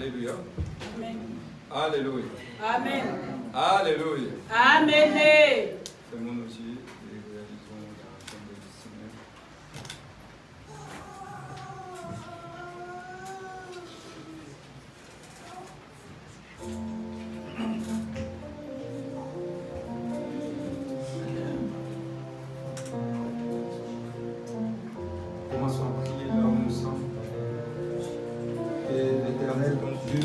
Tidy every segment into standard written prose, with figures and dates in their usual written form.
Alléluia. Amen. Alléluia. Amen. Alléluia. Amen. Fermons nos yeux et réalisons la tombe du Seigneur. Commençons à prier là où nous sommes. Et l'Éternel, ton Dieu,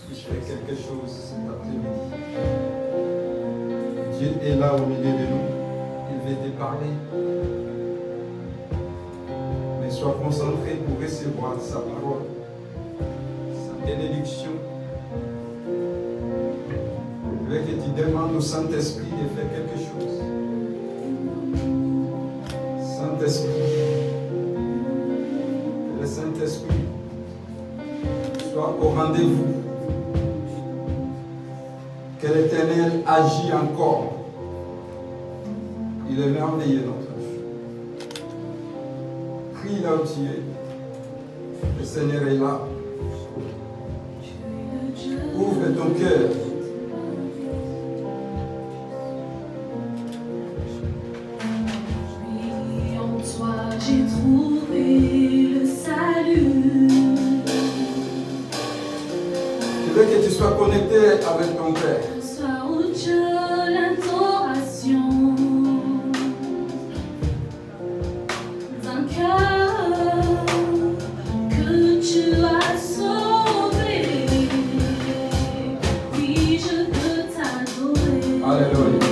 puisse faire quelque chose cet après-midi. Dieu est là au milieu de nous. Il veut te parler. Mais sois concentré pour recevoir sa parole, sa bénédiction. Je veux que tu demandes au Saint-Esprit de faire quelque chose. Saint-Esprit, que le Saint-Esprit soit au rendez-vous. Que l'Éternel agit encore. Il est merveilleux, notre Dieu. Prie là où tu es. Le Seigneur est là. Ouvre ton cœur. J'ai trouvé le salut. Je veux que tu sois connecté avec ton Père. Sois au Dieu l'adoration d'un cœur que tu as sauvé. Oui, je veux t'adorer. Alléluia.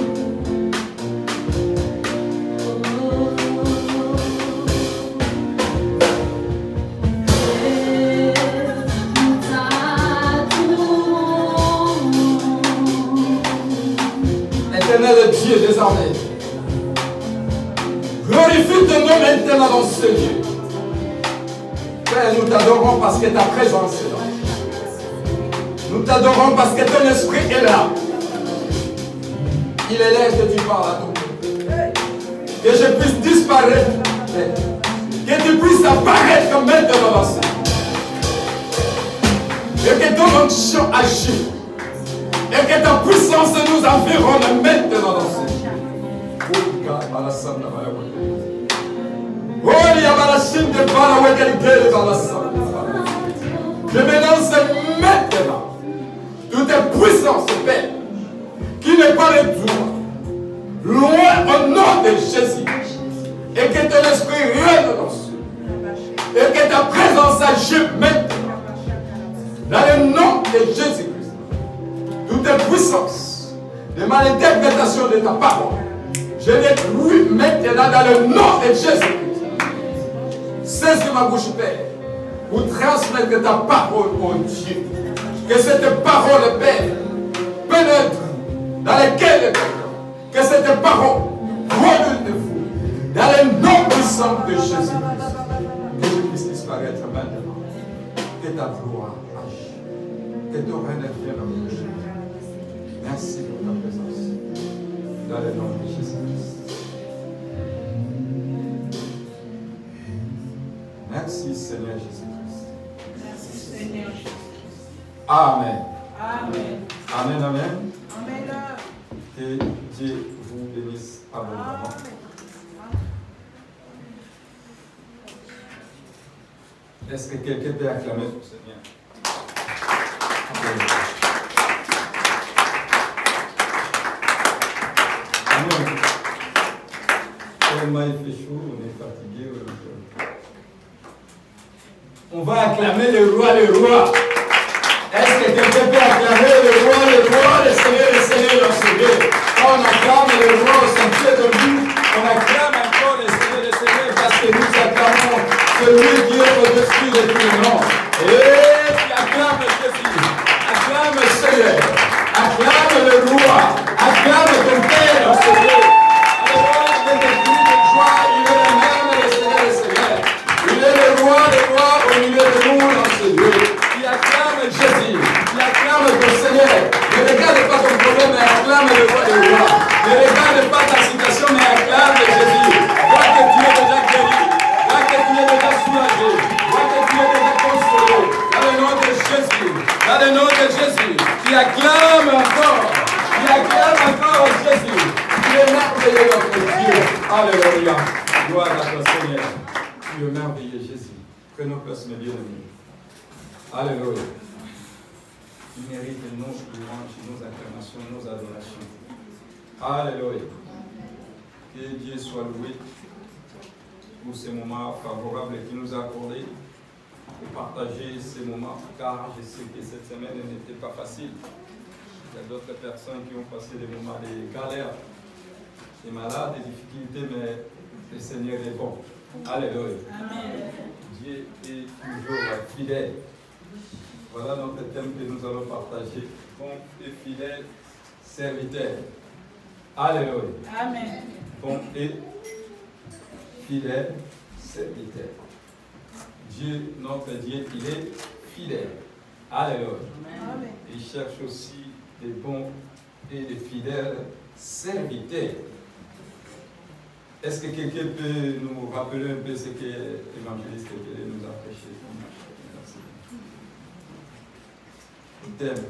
Éternel Dieu, désormais, glorifie ton nom maintenant dans ce lieu. Père, nous t'adorons parce que ta présence est là. Nous t'adorons parce que ton esprit est là. Il est là que tu parles à ton peuple. Que je puisse disparaître. Que tu puisses apparaître comme maintenant dans ce lieu. Et que ton onction agisse. Et que ta puissance nous environne maintenant dans ce lieu. Je m'élance maintenant toute puissance, Père, qui n'est pas de toi, loin au nom de Jésus, et que ton esprit règne dans ce lieu, et que ta présence agisse maintenant, dans le nom de Jésus-Christ. Toute puissance de malinterprétation de ta parole, je détruis maintenant dans le nom de Jésus-Christ. Cesse ma bouche, Père, pour transmettre ta parole au Dieu. Que cette parole, Père, pénètre dans les cœurs de quelqu'un. Que cette parole produise de vous dans le nom puissant de Jésus-Christ. Que je puisse disparaître maintenant. Que ta gloire agisse. Que ton règne vienne dans mon Jésus. Merci pour ta présence. Dans le nom de Jésus-Christ. Merci Seigneur Jésus-Christ. Merci Seigneur Jésus. Amen. Amen. Amen, amen. Amen. Que Dieu vous bénisse abondamment. Est-ce que quelqu'un peut acclamer pour Seigneur? Amen. Tellement il fait chaud, on est fatigué. On va acclamer le roi, le roi. Est-ce que quelqu'un peut acclamer le roi, le Seigneur, dans ce lieu? Quand on acclame le roi au sentier de nous, on acclame encore le Seigneur, parce que nous acclamons celui qui est au-dessus de tous les noms. Et tu acclames Jésus, acclame le Seigneur, acclame le roi, acclame ton Père dans ce lieu. Alléluia, avec des cris de joie, il est le même, le Seigneur. Il est le roi au milieu de nous dans ce lieu. Il acclame Jésus, il acclame ton Seigneur. Ne regarde pas ton problème, mais acclame le roi des rois. Ne regarde pas ta situation, mais acclame Jésus. Vois que tu es déjà guéri, vois que tu es déjà soulagé, vois que tu es déjà Jésus. Qui acclame encore. Qui acclame encore Jésus. Tu es merveilleux notre Dieu. Alléluia. Gloire à toi Seigneur. Tu es merveilleux Jésus. Prenons place mes bien-aimés. Alléluia. Tu mérites nos louanges, nos acclamations, nos adorations. Alléluia. Que Dieu soit loué pour ces moments favorables qu'il nous a accordés. Pour partager ces moments, car je sais que cette semaine n'était pas facile. Il y a d'autres personnes qui ont passé des moments de galère, des malades, des difficultés, mais le Seigneur est bon. Alléluia. Amen. Dieu est toujours fidèle. Voilà notre thème que nous allons partager. Bon et fidèle serviteur. Alléluia. Amen. Bon et fidèle serviteur. Dieu, notre Dieu, il est fidèle. Alléluia. Amen. Il cherche aussi des bons et des fidèles serviteurs. Est-ce que quelqu'un peut nous rappeler un peu ce que l'évangéliste nous a prêché? Merci. Thème.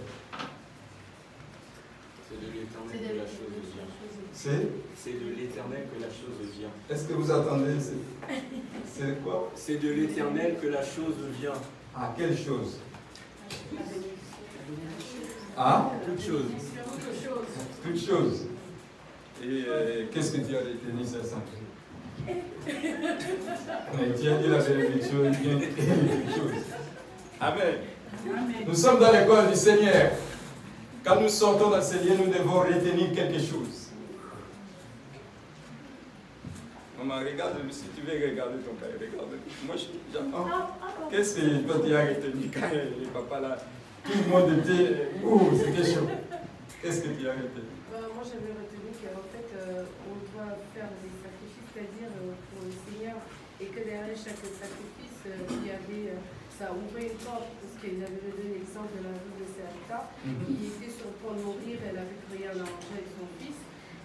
C'est de l'éternel que la chose vient. C'est de l'éternel que la chose vient. Est-ce que vous attendez? C'est quoi? C'est de l'éternel que la chose vient. Ah, quelle chose? Ah? Toute chose. Toute chose. Et qu'est-ce que Dieu a retenu ça? Mais Dieu a dit la bénédiction, il vient quelque chose. Amen. Amen. Nous sommes dans l'école du Seigneur. Quand nous sortons dans ce lieu, nous devons retenir quelque chose. Maman, regarde, si tu veux regarder ton cahier, regarde. Moi, j'apprends. Qu'est-ce que toi tu as retenu quand les papas là, tout le monde était. Ouh, c'était chaud. Qu'est-ce que tu as retenu? Moi, j'avais retenu qu'en fait, on doit faire des sacrifices, c'est-à-dire pour le Seigneur, et que derrière chaque sacrifice, il y avait, ça ouvrait une porte, parce qu'il avait donné l'exemple de la veuve de Sarepta, qui était sur le point de mourir, elle avait plus rien à manger avec son fils.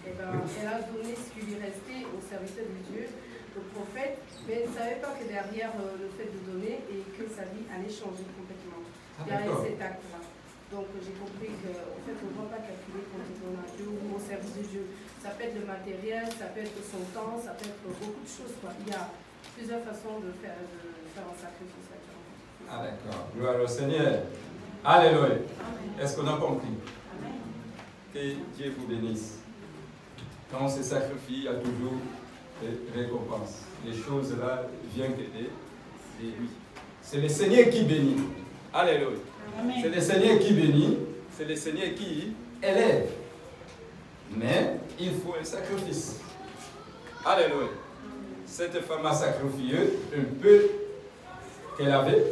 Et ben, elle a donné ce qui lui restait au serviteur de Dieu, le prophète, mais elle ne savait pas que derrière le fait de donner, et que sa vie allait changer complètement, derrière cet acte-là. Donc j'ai compris qu'en fait, on ne doit pas calculer quand on donne à Dieu ou au service de Dieu. Ça peut être le matériel, ça peut être son temps, ça peut être beaucoup de choses, quoi. Il y a plusieurs façons de faire un sacrifice à Dieu. Ah d'accord. Gloire au Seigneur. Alléluia. Est-ce qu'on a compris? Amen. Que Dieu vous bénisse. Quand on se sacrifie, il y a toujours des récompenses. Les choses là viennent aider. Et oui. C'est le Seigneur qui bénit. Alléluia. C'est le Seigneur qui bénit. C'est le Seigneur qui élève. Mais il faut un sacrifice. Alléluia. Cette femme a sacrifié un peu qu'elle avait,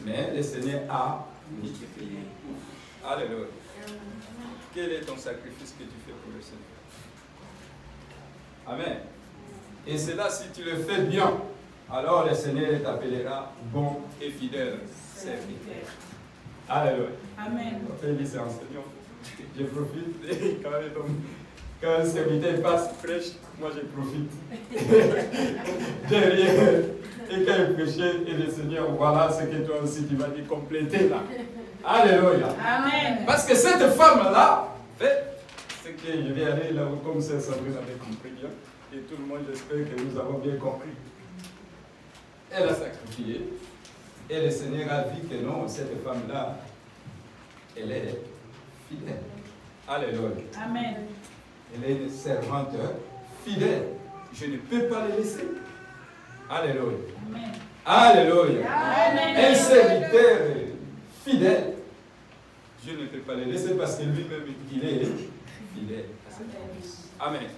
mais le Seigneur a multiplié. Alléluia. Quel est ton sacrifice que tu fais pour le Seigneur? Amen. Et c'est là, si tu le fais bien, alors le Seigneur t'appellera bon et fidèle serviteur. Alléluia. Amen. C'est enseignant. Je profite et quand un serviteur passe prêche, moi je profite. Derrière. Et quand il prêchait, et le Seigneur, voilà ce que toi aussi tu vas te compléter là. Alléluia. Amen. Parce que cette femme-là fait ce que je vais aller là où, comme ça, Sandrine avait compris bien. Et tout le monde, j'espère que nous avons bien compris. Elle a sacrifié. Et le Seigneur a dit que non, cette femme-là, elle est fidèle. Alléluia. Amen. Elle est une servante fidèle. Je ne peux pas la laisser. Alléluia. Amen. Alléluia. Amen. Un serviteur fidèle. Je ne peux pas le laisser parce que lui-même, il est fidèle à cette promesse. Amen.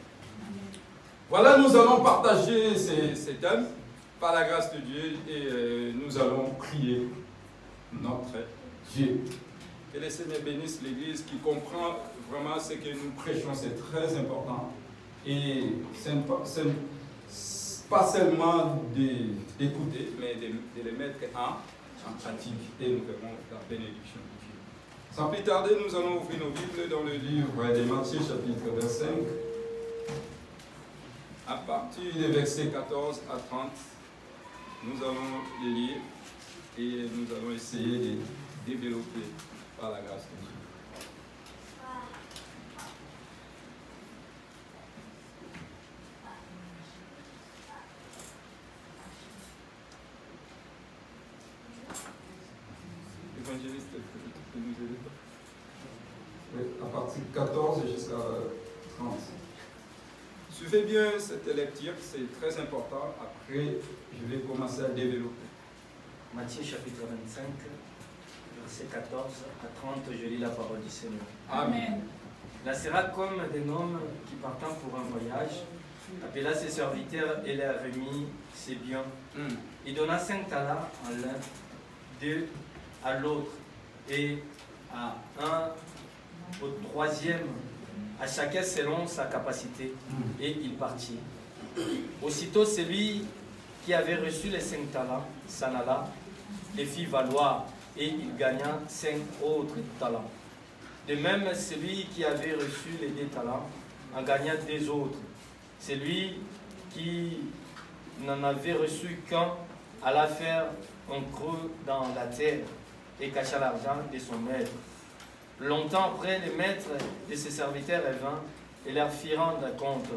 Voilà, nous allons partager ces thèmes par la grâce de Dieu et nous allons prier notre Dieu. Que le Seigneur bénisse l'Église qui comprend vraiment ce que nous prêchons, c'est très important. Et ce n'est pas seulement d'écouter, mais de les mettre en pratique. Et nous verrons la bénédiction de Dieu. Sans plus tarder, nous allons ouvrir nos Bibles dans le livre de Matthieu, chapitre 25. À partir des versets 14 à 30, nous allons les lire et nous allons essayer de développer par la grâce de Dieu. Évangéliste, tu peux nous aider? Oui, à partir de 14 jusqu'à 30. Suivez bien cette lecture, c'est très important. Après, je vais commencer à développer. Matthieu chapitre 25, verset 14 à 30, je lis la parole du Seigneur. Amen. Là sera comme d'un homme qui partant pour un voyage, appela ses serviteurs et leur remit ses biens. Il donna 5 talents à l'un, 2 à l'autre, et à un au troisième, à chacun selon sa capacité, et il partit. Aussitôt celui qui avait reçu les 5 talents s'en alla, les fit valoir, et il gagna 5 autres talents. De même, celui qui avait reçu les 2 talents en gagna 2 autres. Celui qui n'en avait reçu qu'un alla faire un creux dans la terre et cacha l'argent de son maître. Longtemps après, le maître de ses serviteurs vint et leur fit rendre compte.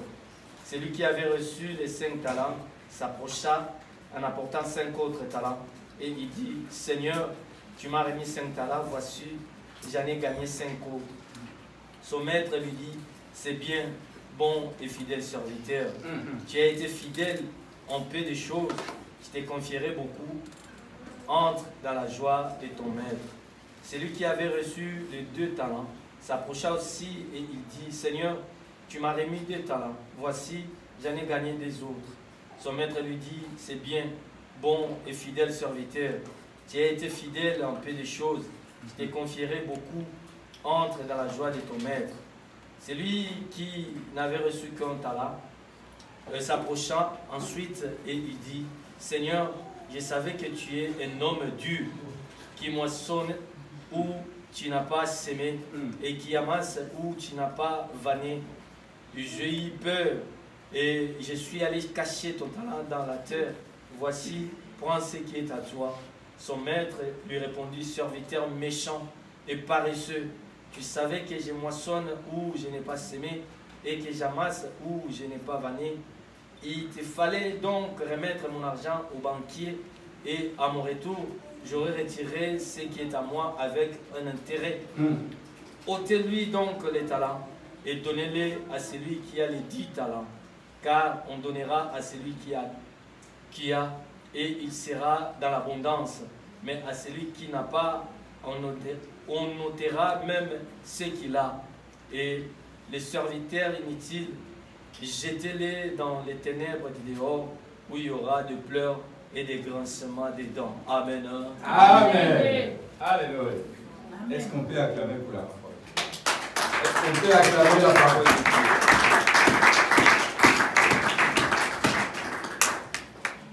Celui qui avait reçu les 5 talents s'approcha en apportant 5 autres talents et il dit, « Seigneur, tu m'as remis 5 talents, voici, j'en ai gagné 5 autres. » Son maître lui dit, « C'est bien, bon et fidèle serviteur. Tu as été fidèle en peu de choses, je t'ai confieré beaucoup. Entre dans la joie de ton maître. » Celui qui avait reçu les 2 talents s'approcha aussi et il dit, « Seigneur, tu m'as remis 2 talents, voici, j'en ai gagné 2 autres. » Son maître lui dit, « C'est bien, bon et fidèle serviteur. Tu as été fidèle en peu de choses, je t'ai confieré beaucoup. Entre dans la joie de ton maître. » Celui qui n'avait reçu qu'un talent s'approcha ensuite et il dit, « Seigneur, je savais que tu es un homme dur, qui moissonne où tu n'as pas sémé et qui amasse où tu n'as pas vanné. J'ai eu peur et je suis allé cacher ton talent dans la terre. Voici, prends ce qui est à toi. » Son maître lui répondit, « Serviteur méchant et paresseux, tu savais que je moissonne où je n'ai pas sémé et que j'amasse où je n'ai pas vanné. Il te fallait donc remettre mon argent au banquier et à mon retour, j'aurais retiré ce qui est à moi avec un intérêt. Ôtez-lui donc les talents et donnez-les à celui qui a les 10 talents, car on donnera à celui qui a et il sera dans l'abondance. Mais à celui qui n'a pas, on notera même ce qu'il a. Et les serviteurs inutiles, jetez-les dans les ténèbres du dehors, où il y aura des pleurs et des grincements des dents. Amen. Amen. Alléluia. Est-ce qu'on peut acclamer pour la parole? Est-ce qu'on peut acclamer la parole de Dieu?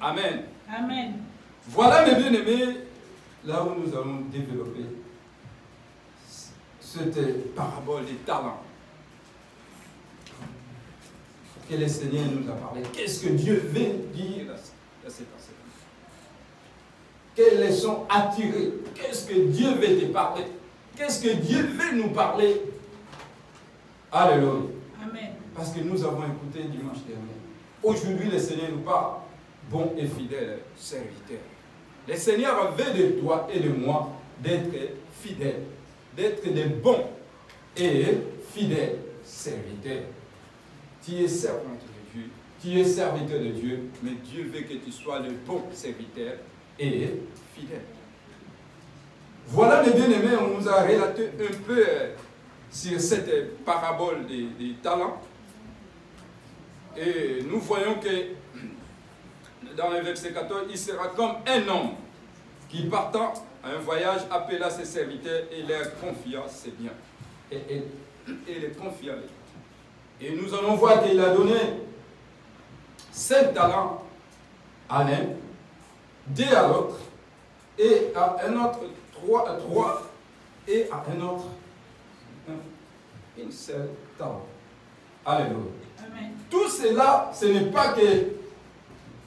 Amen. Amen. Voilà, mes bien-aimés, là où nous allons développer cette parabole des talents que le Seigneur nous a parlé. Qu'est-ce que Dieu veut dire à cet enseignement? Quelles leçons attirer? Qu'est-ce que Dieu veut te parler? Qu'est-ce que Dieu veut nous parler? Alléluia. Amen. Parce que nous avons écouté dimanche dernier. Aujourd'hui, le Seigneur nous parle, bon et fidèle serviteur. Le Seigneur veut de toi et de moi d'être fidèles, d'être des bons et fidèles serviteurs. Tu es servante de Dieu, tu es serviteur de Dieu, mais Dieu veut que tu sois le bon serviteur et fidèle. Voilà, mes bien-aimés, on nous a relaté un peu sur cette parabole des talents. Et nous voyons que dans le verset 14, il sera comme un homme qui partant à un voyage appela ses serviteurs et leur confia ses biens. Et les confia. Et nous allons voir qu'il a donné 5 talents à l'un, 2 à l'autre, et à un autre 3, et à un autre une seule talent. Alléluia. Amen. Tout cela, ce n'est pas que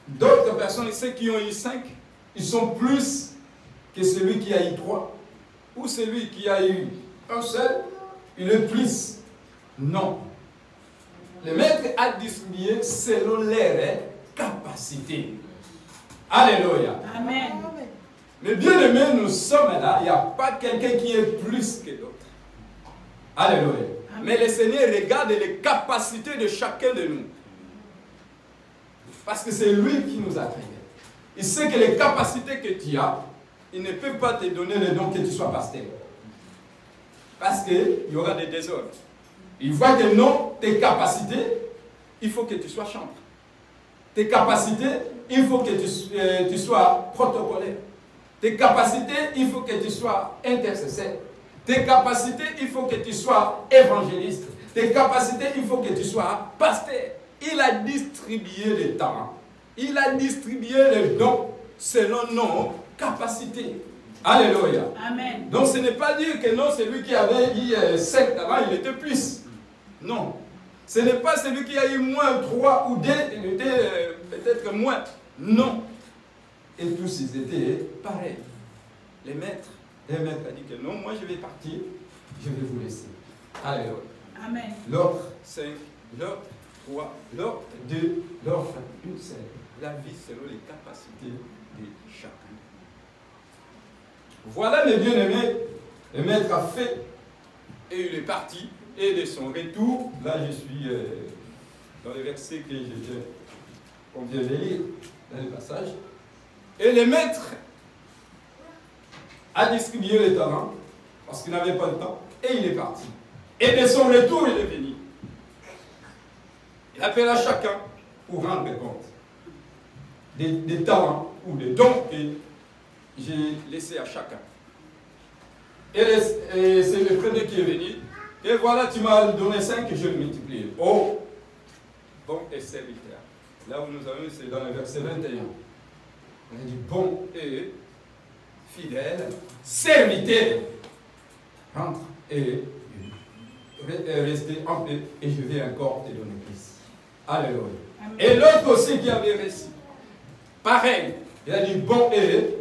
d'autres personnes, ceux qui ont eu 5, ils sont plus que celui qui a eu 3. ou celui qui a eu un seul, il est plus. Non. Le maître a distribué selon leurs capacités. Alléluia. Amen. Mais bien aimé, nous sommes là, il n'y a pas quelqu'un qui est plus que l'autre. Alléluia. Mais le Seigneur regarde les capacités de chacun de nous. Parce que c'est lui qui nous a créés. Il sait que les capacités que tu as, il ne peut pas te donner le don que tu sois pasteur. Parce qu'il y aura des désordres. Il voit que non, tes capacités, il faut que tu sois chantre. Tes capacités, il faut que tu sois protocolaire. Tes capacités, il faut que tu sois intercesseur. Tes capacités, il faut que tu sois évangéliste. Tes capacités, il faut que tu sois pasteur. Il a distribué les talents. Il a distribué les dons selon nos capacités. Alléluia. Amen. Donc ce n'est pas dire que non, celui qui avait eu 5 talents, il était plus. Non. Ce n'est pas celui qui a eu moins 3 ou 2, il était peut-être moins. Non. Et tous ils étaient pareils. Le maître a dit que non, moi je vais partir, je vais vous laisser. Alléluia. Amen. L'autre 5, l'autre 3, l'autre 2, l'autre une seule. La vie selon les capacités de chacun. Voilà mes bien-aimés, le maître a fait et il est parti. Et de son retour, là je suis dans le verset qu'on vient de lire, dans le passage. Et le maître a distribué les talents parce qu'il n'avait pas le temps et il est parti. Et de son retour, il est venu. Il appela chacun pour rendre compte des talents ou des dons que j'ai laissés à chacun. Et c'est le premier qui est venu. Et voilà, tu m'as donné 5 et je le multiplie. Oh, bon et serviteur. Là où nous avons, c'est dans le verset 21. On a dit bon et fidèle, serviteur. Rentre et restez en paix et je vais encore te donner plus. Alléluia. Amen. Et l'autre aussi qui avait réussi. Pareil. Il a dit bon et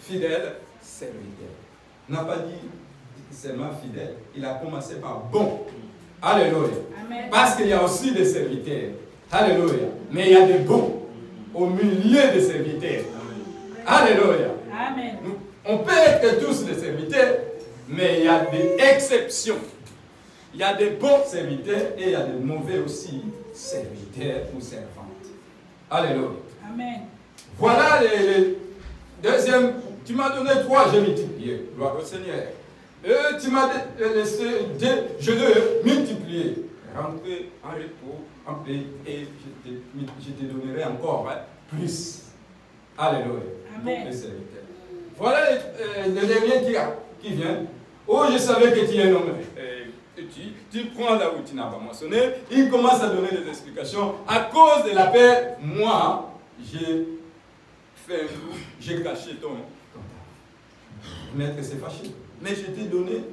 fidèle, serviteur. Il n'a pas dit seulement fidèle. Il a commencé par bon. Alléluia. Amen. Parce qu'il y a aussi des serviteurs. Alléluia. Mais il y a des bons au milieu des serviteurs. Alléluia. Amen. On peut être tous des serviteurs, mais il y a des exceptions. Il y a des bons serviteurs et il y a des mauvais aussi serviteurs ou servantes. Alléluia. Amen. Voilà les deuxièmes. Tu m'as donné 3, j'ai multiplié. Gloire au Seigneur. Et tu m'as laissé 2, je l'ai multiplié. Rentrez en repos, en paix, et je te donnerai encore plus. Alléluia. Amen. Voilà le dernier qui vient. Oh, je savais que tu es nommé. Tu prends là où tu n'as pas mentionné. Il commence à donner des explications. À cause de la paix, moi, j'ai fait un coup, j'ai caché ton maître s'est fâché. Mais je t'ai donné,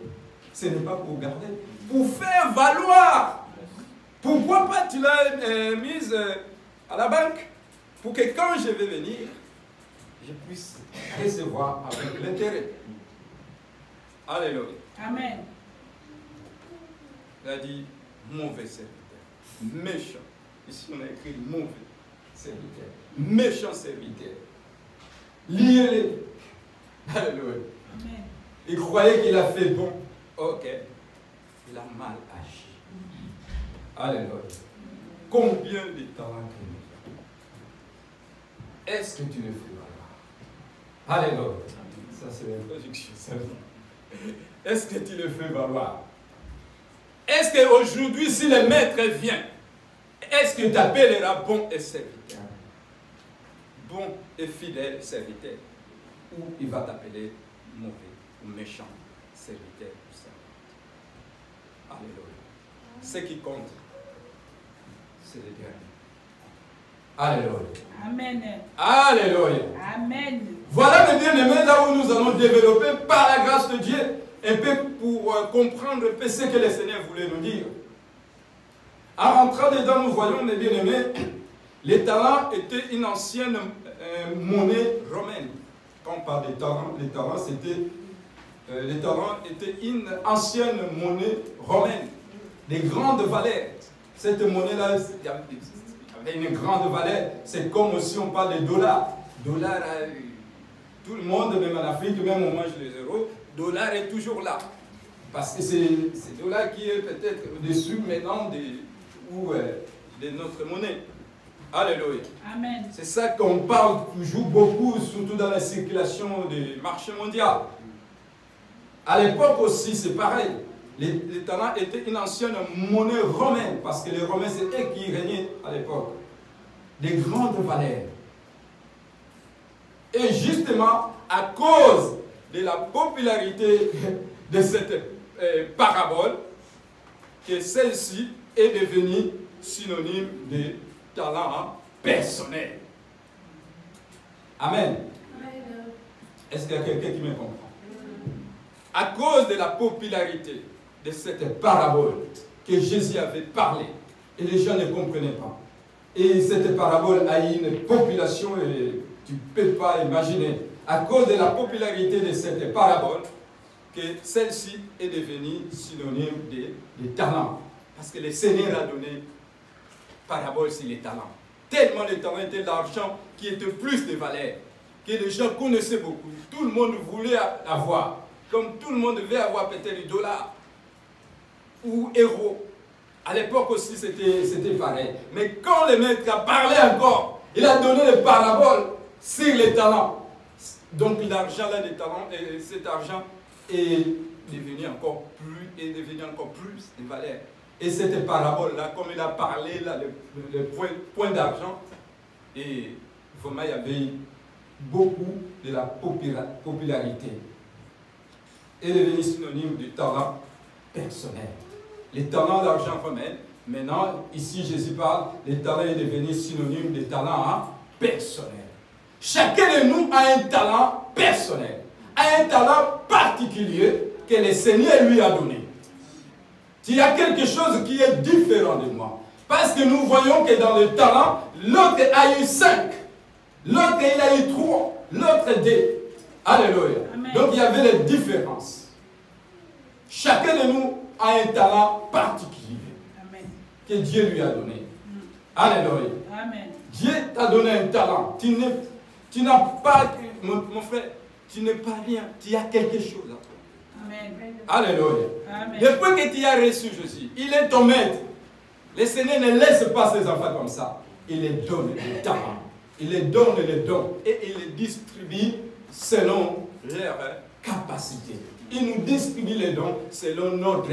ce n'est pas pour garder, pour faire valoir. Pourquoi pas tu l'as mise à la banque? Pour que quand je vais venir, je puisse recevoir avec l'intérêt. Alléluia. Amen. Il a dit mauvais serviteur, méchant. Ici on a écrit mauvais serviteur, méchant serviteur. Liez-les. Alléluia. Amen. Il croyait qu'il a fait bon. Ok. Il a mal agi. Alléluia. Combien de talents que nous avons? Est-ce que tu le fais valoir? Alléluia. Ça c'est l'introduction. Est-ce que tu le fais valoir? Est-ce qu'aujourd'hui, si le maître vient, est-ce que tu appelleras bon et serviteur? Bon et fidèle serviteur. Ou il va t'appeler mauvais ou méchant serviteur ou servante. Alléluia. Ce qui compte, c'est le dernier. Alléluia. Amen. Alléluia. Amen. Voilà mes bien-aimés, là où nous allons développer par la grâce de Dieu un peu pour comprendre un peu ce que le Seigneur voulait nous dire. En rentrant dedans, nous voyons, mes bien-aimés, les talents étaient une ancienne monnaie romaine. Quand on parle des talents, les talents c'était les talents étaient une ancienne monnaie romaine, des grandes valeurs. Cette monnaie-là, il y avait une grande valeur. C'est comme si on parle de dollars. Dollar, tout le monde, même en Afrique, même on mange les euros, dollar est toujours là. Parce que c'est dollar qui est peut-être au-dessus maintenant de notre monnaie. Alléluia. Amen. C'est ça qu'on parle toujours beaucoup, surtout dans la circulation des marchés mondiaux. À l'époque aussi, c'est pareil. Les talents étaient une ancienne monnaie romaine, parce que les Romains, c'est eux qui régnaient à l'époque. Des grandes valeurs. Et justement, à cause de la popularité de cette parabole, que celle-ci est devenue synonyme de talent personnel. Amen. Est-ce qu'il y a quelqu'un qui me comprend? À cause de la popularité de cette parabole que Jésus avait parlé, et les gens ne comprenaient pas. Et cette parabole a eu une population, et tu ne peux pas imaginer, à cause de la popularité de cette parabole, que celle-ci est devenue synonyme de talent. Parce que le Seigneur a donné parabole sur les talents. Tellement les talents étaient l'argent qui était plus de valeur, que les gens connaissaient beaucoup. Tout le monde voulait avoir. Comme tout le monde devait avoir peut-être du dollar ou euro. À l'époque aussi, c'était pareil. Mais quand le maître a parlé encore, il a donné les paraboles sur les talents. Donc l'argent là des talents, et cet argent est devenu encore plus de valeur. Et cette parabole-là, comme il a parlé là, le point d'argent, et vraiment il y avait beaucoup de la popularité. Est devenu synonyme du talent personnel. Les talents d'argent romain, maintenant, ici Jésus parle, les talents est devenu synonyme de talent personnel. Chacun de nous a un talent personnel, a un talent particulier que le Seigneur lui a donné. Il y a quelque chose qui est différent de moi. Parce que nous voyons que dans le talent, l'autre a eu 5, l'autre il a eu 3, l'autre 2. Alléluia. Amen. Donc il y avait des différences. Chacun de nous a un talent particulier. Amen. Que Dieu lui a donné. Alléluia. Amen. Dieu t'a donné un talent. Tu n'as pas, mon frère, tu n'es pas rien. Tu as quelque chose à toi. Amen. Alléluia. Amen. Depuis que tu as reçu Jésus, il est ton maître. Le Seigneur ne laisse pas ses enfants comme ça. Il les donne les talents. Il les donne les dons. Et il les distribue selon leur capacité. Il nous distribue les dons selon notre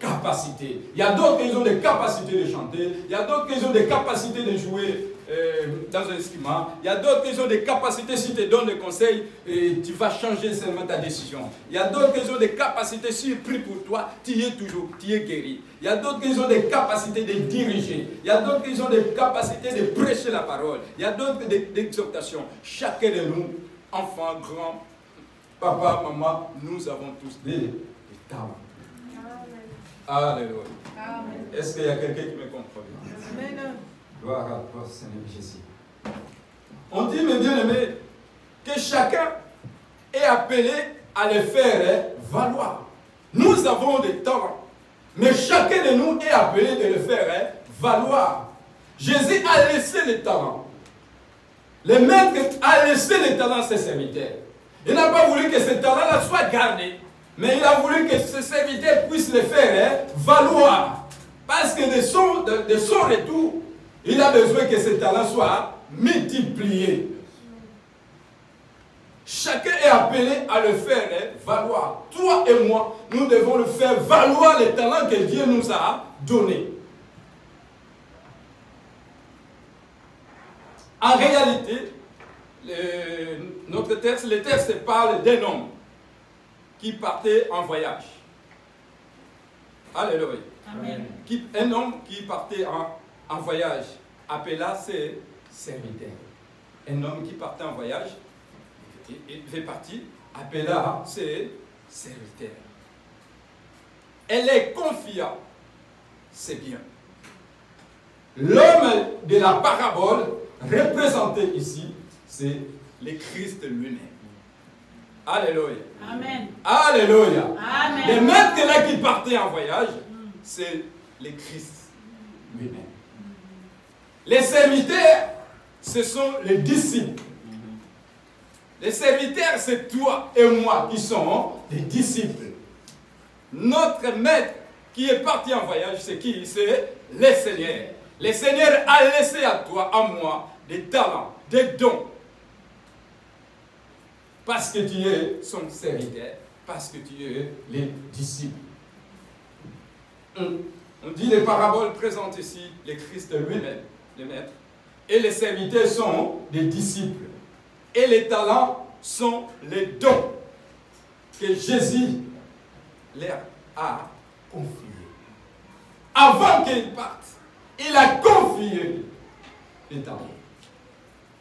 capacité. Il y a d'autres qui ont des capacités de chanter. Il y a d'autres qui ont des capacités de jouer dans un instrument. Il y a d'autres qui ont des capacités, si tu te donnes des conseils, tu vas changer seulement ta décision. Il y a d'autres qui ont des capacités, si tu pries pour toi, tu es toujours, tu es guéri. Il y a d'autres qui ont des capacités de diriger. Il y a d'autres qui ont des capacités de prêcher la parole. Il y a d'autres d'exhortation. Chacun de nous, enfants, grands, papa, maman, nous avons tous des talents. Alléluia. Est-ce qu'il y a quelqu'un qui me comprend bien? Amen. Gloire à toi, Seigneur Jésus. On dit, mes bien-aimés, que chacun est appelé à les faire valoir. Nous avons des talents, mais chacun de nous est appelé de les faire valoir. Jésus a laissé les talents. Le maître a laissé les talents à ses serviteurs. Il n'a pas voulu que ces talents-là soient gardés, mais il a voulu que ses serviteurs puissent les faire valoir. Parce que de son retour, il a besoin que ces talents soient multipliés. Chacun est appelé à le faire valoir. Toi et moi, nous devons le faire valoir les talents que Dieu nous a donnés. En réalité, le texte parle d'un homme qui partait en voyage. Alléluia. Amen. Un homme qui partait en voyage appela ses serviteurs. Un homme qui partait en voyage, il fait partie, appela ses serviteurs. Elle les confia ses biens. L'homme de la parabole représenté ici, c'est le Christ lui-même. Alléluia. Amen. Alléluia. Amen. Les maîtres là qui partaient en voyage, c'est le Christ lui-même. Les serviteurs, ce sont les disciples. Les serviteurs, c'est toi et moi qui sommes des disciples. Notre maître qui est parti en voyage, c'est qui? C'est le Seigneur. Le Seigneur a laissé à toi, à moi, des talents, des dons. Parce que tu es son serviteur, parce que tu es les disciples. On dit les paraboles présentent ici le Christ lui-même, le maître. Et les serviteurs sont des disciples. Et les talents sont les dons que Jésus leur a confiés. Avant qu'ils partent, il a confié les talents.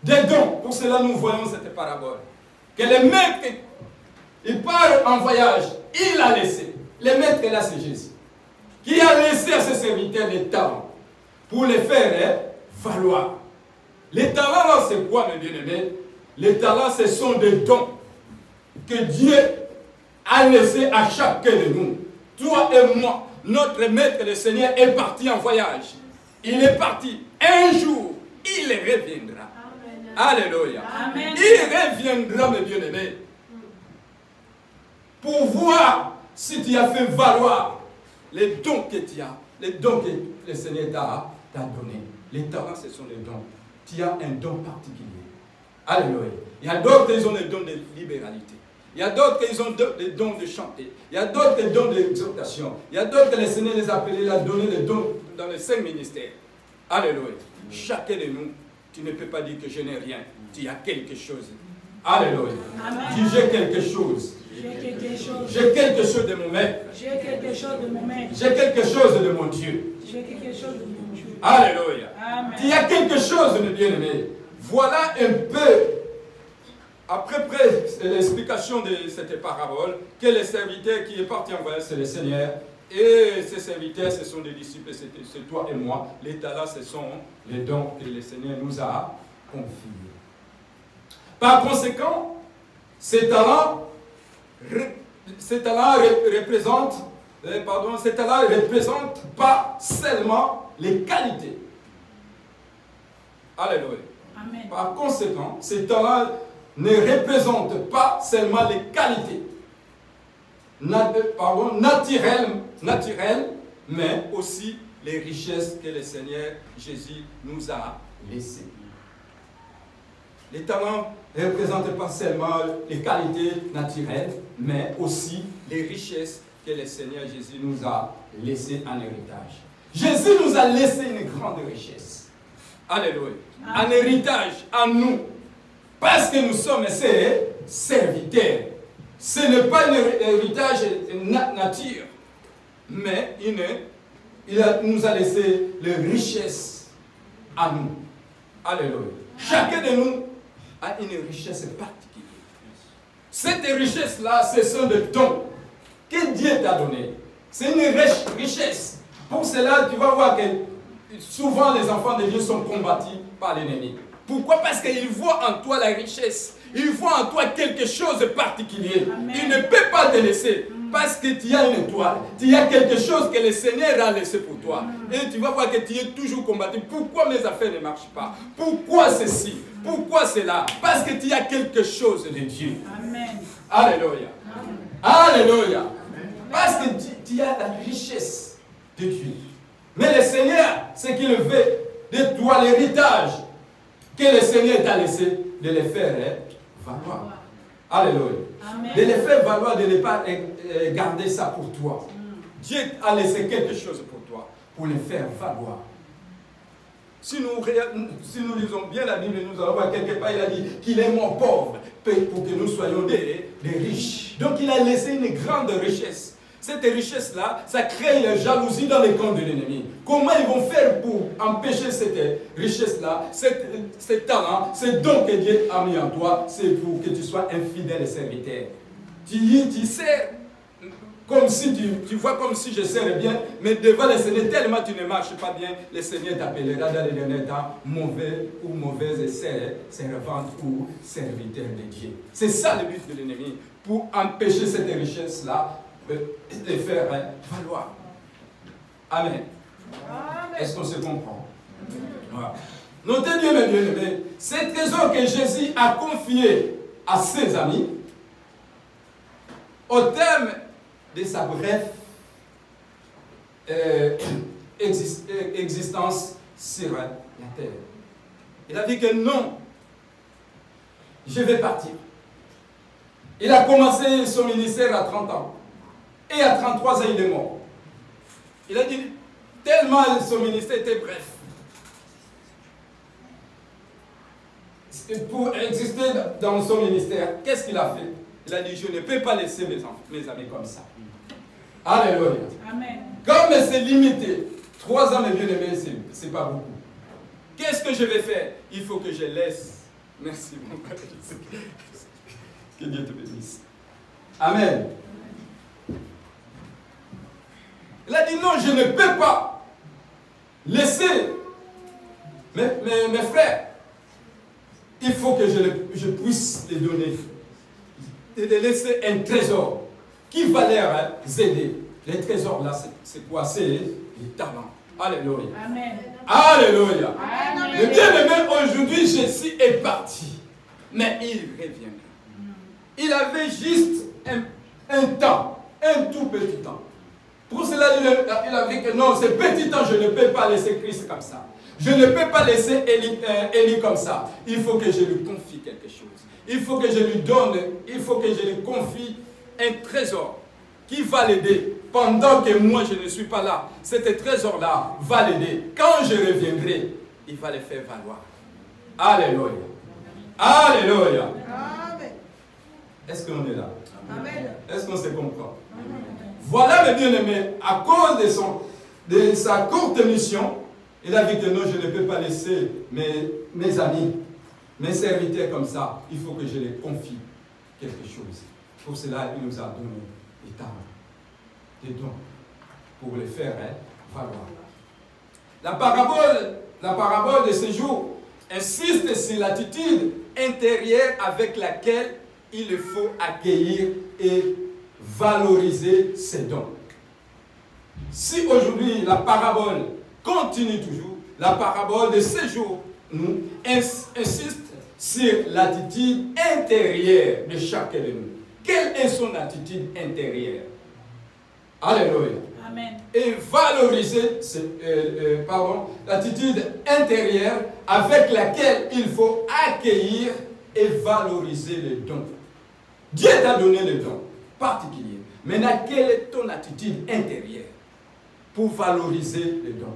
Des dons. Pour cela, nous voyons cette parabole. Que le maître, il part en voyage, il a laissé. Le maître là, c'est Jésus. Qui a laissé à ses serviteurs les talents pour les faire valoir. Les talents là, c'est quoi, mes bien-aimés? Les talents, ce sont des dons que Dieu a laissés à chacun de nous. Toi et moi, notre maître, le Seigneur, est parti en voyage. Il est parti. Un jour, il reviendra. Amen. Alléluia. Amen. Il reviendra, mes bien-aimés, pour voir si tu as fait valoir les dons que tu as, les dons que le Seigneur t'a donnés. Les talents, ce sont les dons. Tu as un don particulier. Alléluia. Il y a d'autres qui ont des dons de libéralité. Il y a d'autres qui ont des dons de chanter. Il y a d'autres qui ont des dons d'exhortation. Il y a d'autres que le Seigneur les a appelés à donner les dons dans les 5 ministères. Alléluia. Chacun de nous, tu ne peux pas dire que je n'ai rien. Tu as quelque chose. Alléluia. Dis j'ai quelque chose. J'ai quelque chose. J'ai quelque chose de mon maître. J'ai quelque chose de mon maître. J'ai quelque chose de mon Dieu. J'ai quelque chose de mon Dieu. Alléluia. Amen. Il y a quelque chose de bien-aimé. Voilà un peu, après l'explication de cette parabole, que les serviteurs qui est parti en voyage, c'est le Seigneur. Et ces serviteurs, ce sont des disciples, c'est toi et moi. Les talents, ce sont les dons que le Seigneur nous a confiés. Par conséquent, ces talents représentent pas seulement les qualités. Alléluia. Amen. Par conséquent, ces talents ne représentent pas seulement les qualités naturelles, mais aussi les richesses que le Seigneur Jésus nous a laissées. Les talents ne représentent pas seulement les qualités naturelles, mais aussi les richesses que le Seigneur Jésus nous a laissées en héritage. Jésus nous a laissé une grande richesse. Alléluia. Un héritage à nous. Parce que nous sommes ses serviteurs. Ce n'est pas un héritage nature, mais il nous a laissé les richesses à nous. Alléluia. Chacun de nous a une richesse particulière. Cette richesse-là, ce sont des dons que Dieu t'a donnés. C'est une richesse. Pour cela, tu vas voir que souvent les enfants de Dieu sont combattus par l'ennemi. Pourquoi? Parce qu'il voit en toi la richesse. Il voit en toi quelque chose de particulier. Amen. Il ne peut pas te laisser. Parce que tu as une étoile. Tu as quelque chose que le Seigneur a laissé pour toi. Et tu vas voir que tu es toujours combattu. Pourquoi mes affaires ne marchent pas? Pourquoi ceci? Pourquoi cela? Parce que tu as quelque chose de Dieu. Amen. Alléluia. Alléluia. Parce que tu as la richesse de Dieu. Mais le Seigneur, ce qu'il veut de toi, l'héritage que le Seigneur t'a laissé, de les faire valoir. Alléluia. Amen. De les faire valoir, de ne pas garder ça pour toi. Dieu a laissé quelque chose pour toi, pour les faire valoir. Si nous lisons bien la Bible, nous allons voir quelque part, il a dit qu'il est mon pauvre pour que nous soyons des riches. Donc il a laissé une grande richesse. Cette richesse-là, ça crée la jalousie dans les camps de l'ennemi. Comment ils vont faire pour empêcher cette richesse-là, ces talents, ces dons que Dieu a mis en toi, c'est pour que tu sois un fidèle serviteur. Tu sers comme si tu vois comme si je sers bien, mais devant le Seigneur, tellement tu ne marches pas bien, le Seigneur t'appellera dans les derniers temps mauvais ou mauvaise servante ou serviteur de Dieu. C'est ça le but de l'ennemi. pour empêcher cette richesse-là de faire valoir. Amen. Est-ce qu'on se comprend? Voilà. Notez bien, mes bien-aimés, ces trésors que Jésus a confiés à ses amis, au terme de sa brève existence sur la terre. Il a dit que non, je vais partir. Il a commencé son ministère à 30 ans. Et à 33 ans, il est mort. Il a dit, tellement son ministère était bref. Pour exister dans son ministère, qu'est-ce qu'il a fait? Il a dit, je ne peux pas laisser mes amis comme ça. Alléluia. Amen. Comme c'est limité, 3 ans, mes bien-aimés, c'est pas beaucoup. Qu'est-ce que je vais faire? Il faut que je laisse. Merci, mon Père. Que Dieu te bénisse. Amen. Il a dit non, je ne peux pas laisser mes frères. Il faut que je puisse les donner. Et les laisser un trésor qui va les aider. Les trésors là, c'est quoi? C'est les talents. Alléluia. Amen. Alléluia. Amen. Le bien-aimé, aujourd'hui, Jésus est parti. Mais il reviendra. Il avait juste un temps, un tout petit temps. Pour cela, il a dit que non, ce petit temps, je ne peux pas laisser Christ comme ça. Je ne peux pas laisser Élie comme ça. Il faut que je lui confie quelque chose. Il faut que je lui donne, il faut que je lui confie un trésor qui va l'aider. Pendant que moi, je ne suis pas là, cet trésor-là va l'aider. Quand je reviendrai, il va le faire valoir. Alléluia. Alléluia. Amen. Est-ce qu'on est là? Amen. Est-ce qu'on se comprend? Voilà, mes bien-aimés, à cause de sa courte mission, il a dit que non, je ne peux pas laisser mes amis, mes serviteurs comme ça. Il faut que je les confie quelque chose. Pour cela, il nous a donné des talents, des dons, pour les faire valoir. La parabole de ce jour insiste sur l'attitude intérieure avec laquelle il faut accueillir et valoriser ses dons. Si aujourd'hui la continue toujours, la parabole de ce jour nous insiste sur l'attitude intérieure de chacun de nous. Quelle est son attitude intérieure? Alléluia. Amen. Et valoriser l'attitude intérieure avec laquelle il faut accueillir et valoriser les dons. Dieu t'a donné les dons particuliers. Maintenant, quelle est ton attitude intérieure pour valoriser les dons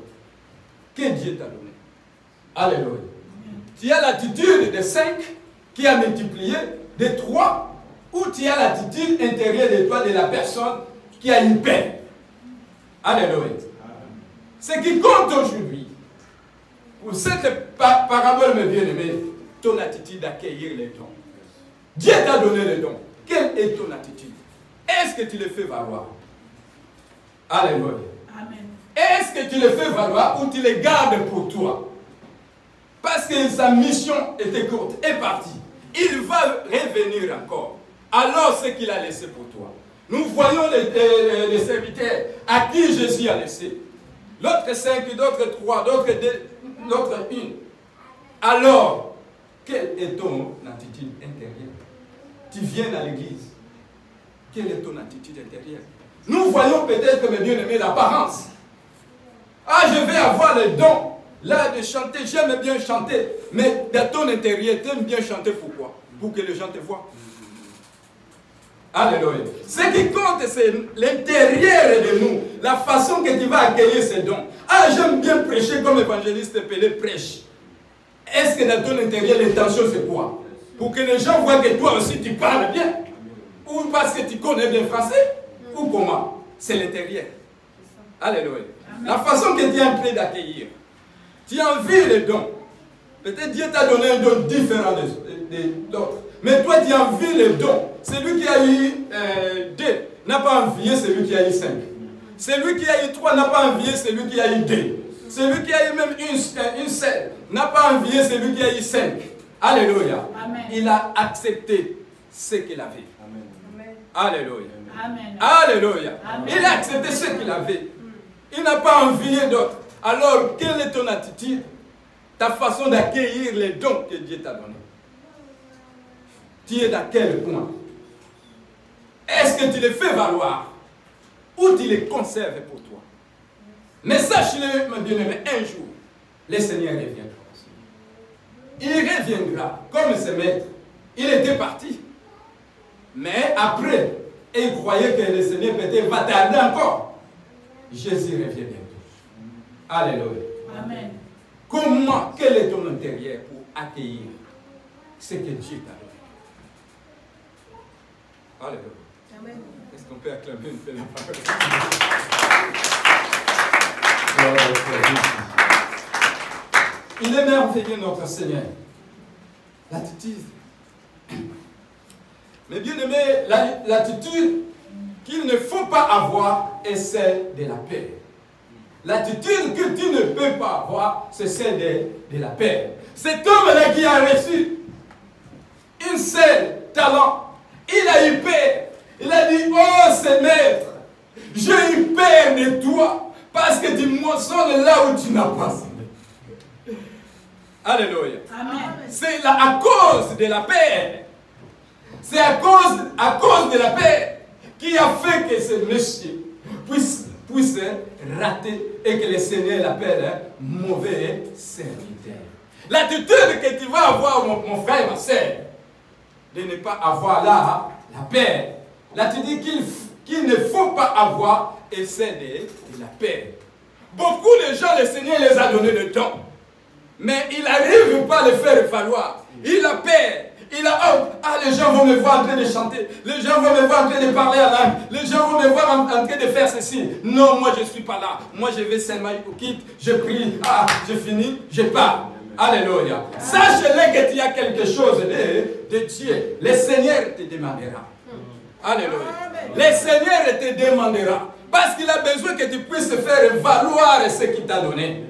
que Dieu t'a donné? Alléluia. Tu as l'attitude de 5 qui a multiplié, de 3, ou tu as l'attitude intérieure de toi, de la personne qui a une peine. Alléluia. Ce qui compte aujourd'hui, pour cette parabole, mes bien-aimés, ton attitude d'accueillir les dons. Dieu t'a donné les dons. Quelle est ton attitude? Est-ce que tu les fais valoir? Alléluia. Amen. Est-ce que tu les fais valoir ou tu les gardes pour toi? Parce que sa mission était courte, est partie. Il va revenir encore. Alors ce qu'il a laissé pour toi. Nous voyons les serviteurs à qui Jésus a laissé. L'autre 5, d'autres 3, d'autres 2, d'autres 1. Alors, quelle est ton attitude intérieure? Tu viens à l'église. Quelle est ton attitude intérieure? Nous voyons peut-être, mes bien-aimés, l'apparence. Ah, je vais avoir le don, là, de chanter. J'aime bien chanter. Mais dans ton intérieur, tu aimes bien chanter pourquoi? Pour que les gens te voient. Alléluia. Ce qui compte, c'est l'intérieur de nous. La façon que tu vas accueillir ces dons. Ah, j'aime bien prêcher comme évangéliste Pelé prêche. Est-ce que dans ton intérieur, l'intention, c'est quoi? Pour que les gens voient que toi aussi, tu parles bien. Ou parce que tu connais bien français. Ou comment? C'est l'intérieur. Alléluia. La façon que tu es en train d'accueillir. Tu as envie les dons. Peut-être Dieu t'a donné un don différent d'autres. Mais toi, tu as envie les dons. Celui qui a eu 2 n'a pas envié celui qui a eu 5. Celui qui a eu 3 n'a pas envié celui qui a eu 2. Celui qui a eu même une seule n'a pas envié celui qui a eu 5. Alléluia. Amen. Il a accepté ce qu'il avait. Amen. Alléluia. Amen. Alléluia. Amen. Il a accepté ce qu'il avait. Il n'a pas envié d'autres. Alors, quelle est ton attitude? Ta façon d'accueillir les dons que Dieu t'a donnés. Tu es dans quel point? Est-ce que tu les fais valoir ou tu les conserves pour toi? Mais sache-le, mon bien-aimé, un jour, le Seigneur reviendra. Il reviendra comme ses maîtres. Il était parti. Mais après, il croyait que le Seigneur peut-être va tarder encore. Jésus revient bientôt. Alléluia. Amen. Comment, quel est ton intérieur pour accueillir ce que Dieu t'a donné? Alléluia. Amen. Est-ce qu'on peut acclamer une peu la parole? Il est merveilleux, notre Seigneur. L'attitude. Mais bien aimé, l'attitude qu'il ne faut pas avoir est celle de la paix. L'attitude que tu ne peux pas avoir, c'est celle de la paix. Cet homme-là qui a reçu un seul talent, il a eu peur. Il a dit, oh, c'est maître, j'ai eu peur de toi parce que tu moissonnes là où tu n'as pas semé. Alléluia. Amen. C'est à cause de la paix. C'est à cause de la paix qui a fait que ce monsieur puisse rater et que le Seigneur l'appelle mauvais serviteur. L'attitude que tu vas avoir, mon frère et ma soeur, de ne pas avoir là la paix. L'attitude qu'il ne faut pas avoir est celle de la paix. Beaucoup de gens, le Seigneur les a donné le temps. Mais il n'arrive pas à le faire valoir. Il a peur. Il a honte. Ah, les gens vont me voir en train de chanter. Les gens vont me voir en train de parler à langue. Les gens vont me voir en train de faire ceci. Non, moi je ne suis pas là. Moi je vais seulement au quitte. Je prie. Ah, je finis. Je pars. Alléluia. Sache-le que tu as quelque chose de Dieu. Le Seigneur te demandera. Alléluia. Le Seigneur te demandera. Parce qu'il a besoin que tu puisses faire valoir ce qu'il t'a donné.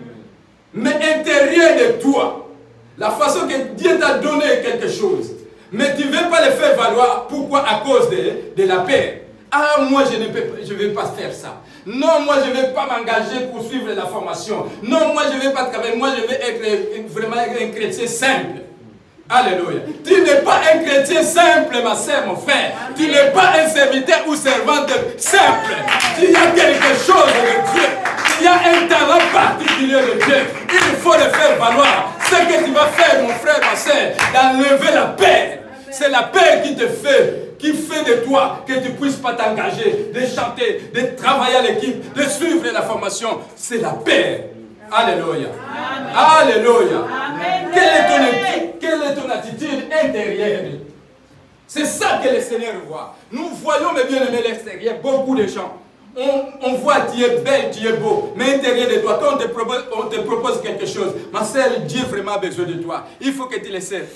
Mais intérieur de toi, la façon que Dieu t'a donné quelque chose, mais tu ne veux pas le faire valoir. Pourquoi? À cause de la paix. Ah, moi je ne vais pas faire ça. Non, moi je ne vais pas m'engager pour suivre la formation. Non, moi je ne vais pas travailler. Moi je vais être vraiment un chrétien simple. Alléluia. Tu n'es pas un chrétien simple, ma soeur, mon frère. Tu n'es pas un serviteur ou servante simple. Il y a quelque chose de Dieu. Il y a un talent particulier de Dieu. Il faut le faire valoir. Ce que tu vas faire, mon frère, ma soeur, d'enlever la paix. C'est la paix qui te fait, qui fait de toi que tu ne puisses pas t'engager, de chanter, de travailler à l'équipe, de suivre la formation. C'est la paix. Alléluia. Amen. Alléluia. Amen. Quelle est ton attitude intérieure? C'est ça que le Seigneur voit. Nous voyons, mes bien-aimés, l'extérieur, beaucoup de gens. On voit, tu es belle, tu es beau, mais intérieur de toi, quand on te propose quelque chose, ma soeur, Dieu vraiment a besoin de toi. Il faut que tu le serves.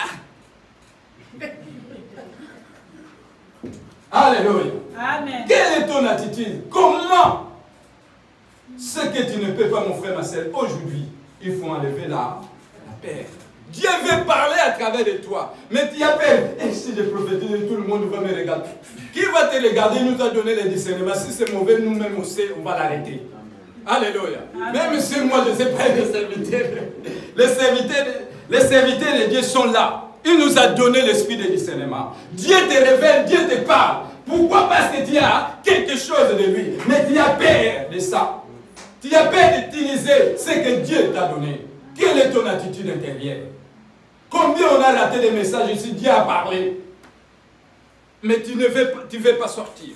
Ah. Alléluia. Amen. Quelle est ton attitude? Comment? Ce que tu ne peux pas, mon frère, ma soeur, aujourd'hui, il faut enlever la paix. Dieu veut parler à travers de toi. Mais tu as peur. Et si je prophétise, tout le monde va me regarder. Qui va te regarder? Il nous a donné les discernements. Si c'est mauvais, nous-mêmes aussi, on va l'arrêter. Alléluia. Même si moi, je ne sais pas les serviteurs. Les serviteurs de Dieu sont là. Il nous a donné l'esprit de discernement. Dieu te révèle, Dieu te parle. Pourquoi? Parce que tu as quelque chose de lui. Mais tu as peur de ça. Tu as peur d'utiliser ce que Dieu t'a donné. Quelle est ton attitude intérieure? Combien on a raté des messages ici, Dieu a parlé, mais tu ne veux pas sortir.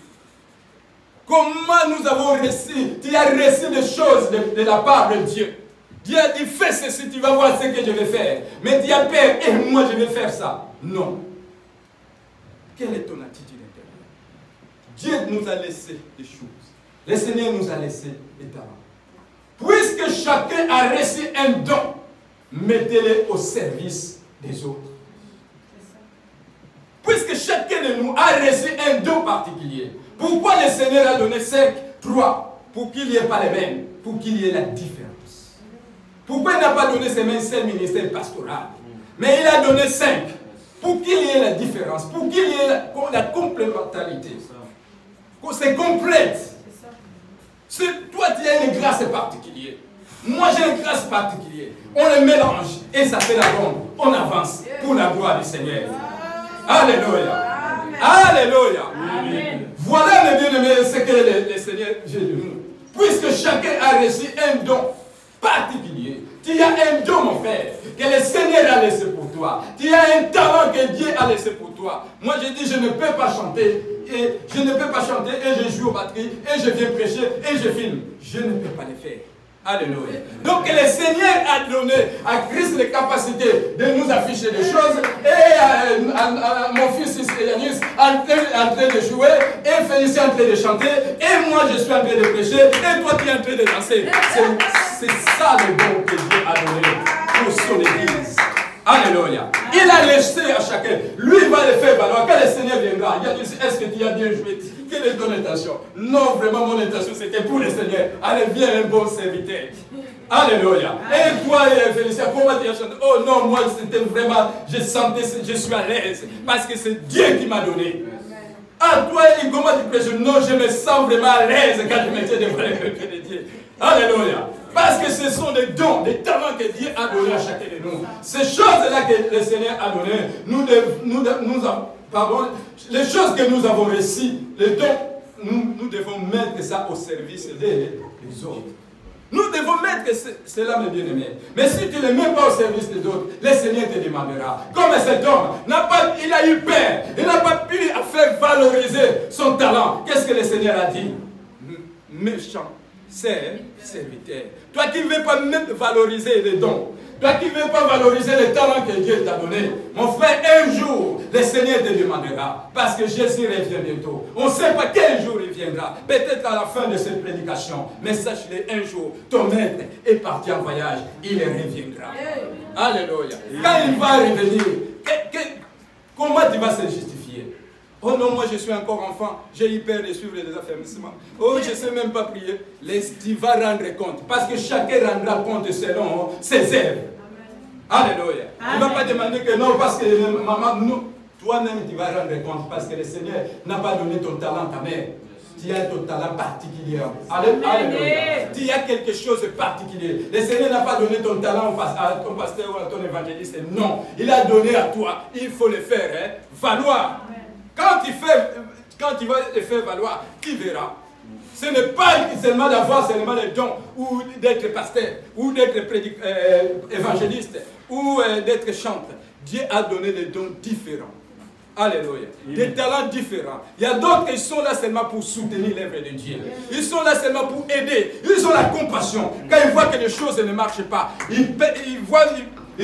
Comment nous avons reçu? Tu as reçu des choses de la part de Dieu. Dieu a dit, fais ceci, tu vas voir ce que je vais faire. Mais tu as peur, et moi je vais faire ça. Non. Quelle est ton attitude intérieure? Dieu nous a laissé des choses. Le Seigneur nous a laissé des talents. Puisque chacun a reçu un don, mettez-le au service des autres. Puisque chacun de nous a reçu un don particulier, pourquoi le Seigneur a donné 5, 3? Pour qu'il n'y ait pas les mêmes, pour qu'il y ait la différence. Pourquoi il n'a pas donné ces mêmes 5 ministères pastoral? Mais il a donné 5, pour qu'il y ait la différence, pour qu'il y ait la complémentarité. C'est complète. Toi, tu as une grâce particulière. Moi, j'ai une grâce particulière. On les mélange et ça fait la bombe. On avance pour la gloire du Seigneur. Alléluia. Alléluia. Amen. Voilà, mes bien-aimés, ce que le Seigneur veut de nous. Puisque chacun a reçu un don particulier. Tu as un don, mon frère, que le Seigneur a laissé pour toi. Tu as un talent que Dieu a laissé pour toi. Moi, je dis, je ne peux pas chanter. Et je ne peux pas chanter et je joue aux batteries et je viens prêcher et je filme. Je ne peux pas le faire. Alléluia. Donc le Seigneur a donné à Christ les capacités de nous afficher des choses. Et mon fils Yannis en train de jouer. Et Félicien en train de chanter. Et moi je suis en train de prêcher. Et toi tu es en train de danser. C'est ça le don que Dieu a donné pour son église. Alléluia. Il a laissé à chacun. Lui, il va le faire valoir. Quand le Seigneur viendra, il a dit, est-ce que tu as bien joué? Quelle est ton intention? Non, vraiment, mon intention, c'était pour le Seigneur. Allez, viens, un bon serviteur. Alléluia. Et toi, Félicien, comment tu as chanté? Oh non, moi, c'était vraiment, je sentais, je suis à l'aise. Parce que c'est Dieu qui m'a donné. Ah, toi, comment tu prêches? Non, je me sens vraiment à l'aise quand je me tiens devant le peuple de Dieu. Alléluia. Parce que ce sont des dons, des talents que Dieu a donnés à chacun de nous. Ces choses-là que le Seigneur a données, pardon, les choses que nous avons reçues, les dons, nous devons mettre ça au service des autres. Nous devons mettre cela, mes bien-aimés. Mais si tu ne les mets pas au service des autres, le Seigneur te demandera. Comme cet homme, il a eu peur, il n'a pas pu faire valoriser son talent. Qu'est-ce que le Seigneur a dit? Méchant. Serviteur. Toi qui ne veux pas même valoriser les dons, toi qui ne veux pas valoriser les talents que Dieu t'a donné, mon frère, un jour, le Seigneur te demandera, parce que Jésus revient bientôt. On ne sait pas quel jour il viendra, peut-être à la fin de cette prédication, mais sache-le, un jour, ton maître est parti en voyage, il reviendra. Alléluia. Quand il va revenir, comment tu vas se justifier? Oh non, moi je suis encore enfant, j'ai eu peur de suivre les affermissements. Oh, je ne sais même pas prier. Tu vas rendre compte, parce que chacun rendra compte selon ses œuvres. Alléluia. Il ne va pas demander que non, parce que maman, non. Toi-même tu vas rendre compte, parce que le Seigneur n'a pas donné ton talent à ta mère. Tu as ton talent particulier. Alléluia. Tu as quelque chose de particulier. Le Seigneur n'a pas donné ton talent à ton pasteur ou à ton évangéliste. Non, il a donné à toi. Il faut le faire valoir. Quand tu vas le faire valoir, qui verra? Ce n'est pas seulement d'avoir seulement les dons, ou d'être pasteur, ou d'être évangéliste, ou d'être chanteur. Dieu a donné des dons différents. Alléluia. Des talents différents. Il y a d'autres qui sont là seulement pour soutenir l'œuvre de Dieu. Ils sont là seulement pour aider. Ils ont la compassion. Quand ils voient que les choses ne marchent pas, ils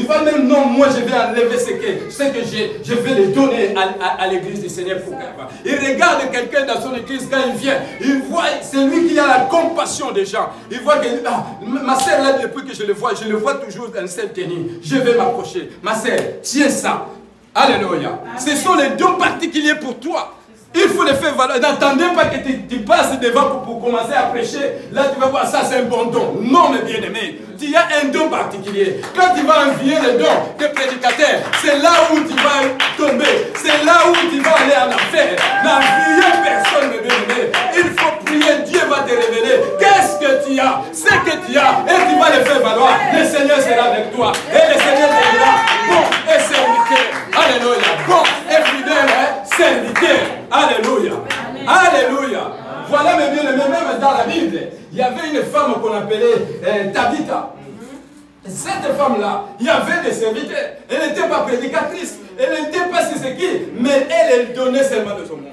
voient même, non, moi je vais enlever ce que j'ai, je vais les donner à l'église du Seigneur pour qu'elle va. Il regarde quelqu'un dans son église quand il vient, il voit, c'est lui qui a la compassion des gens. Il voit que, ma sœur là, depuis que je le vois toujours dans cette tenue. Je vais m'approcher. Ma sœur, tiens ça. Alléluia. Ce sont les dons particuliers pour toi. Il faut les faire valoir. N'attendez pas que tu passes devant pour commencer à prêcher. Là, tu vas voir, ça c'est un bon don. Non, mes bien-aimés. Tu as un don particulier. Quand tu vas envier le don des prédicateurs, c'est là où tu vas tomber. C'est là où tu vas aller en enfer. N'enviez personne, mes bien-aimés. Il faut prier. Dieu va te révéler. Qu'est-ce que tu as? Ce que tu as. Et tu vas le faire valoir. Le Seigneur sera avec toi. Et le Seigneur te dira, bon et serviteur. Alléluia. Bon et fidèle serviteur. Alléluia. Amen. Alléluia. Voilà mes bien-aimés, même dans la Bible, il y avait une femme qu'on appelait Tabitha. Cette femme-là, il y avait des serviteurs. Elle n'était pas prédicatrice, elle n'était pas si c'est qui, mais elle donnait seulement de son monde.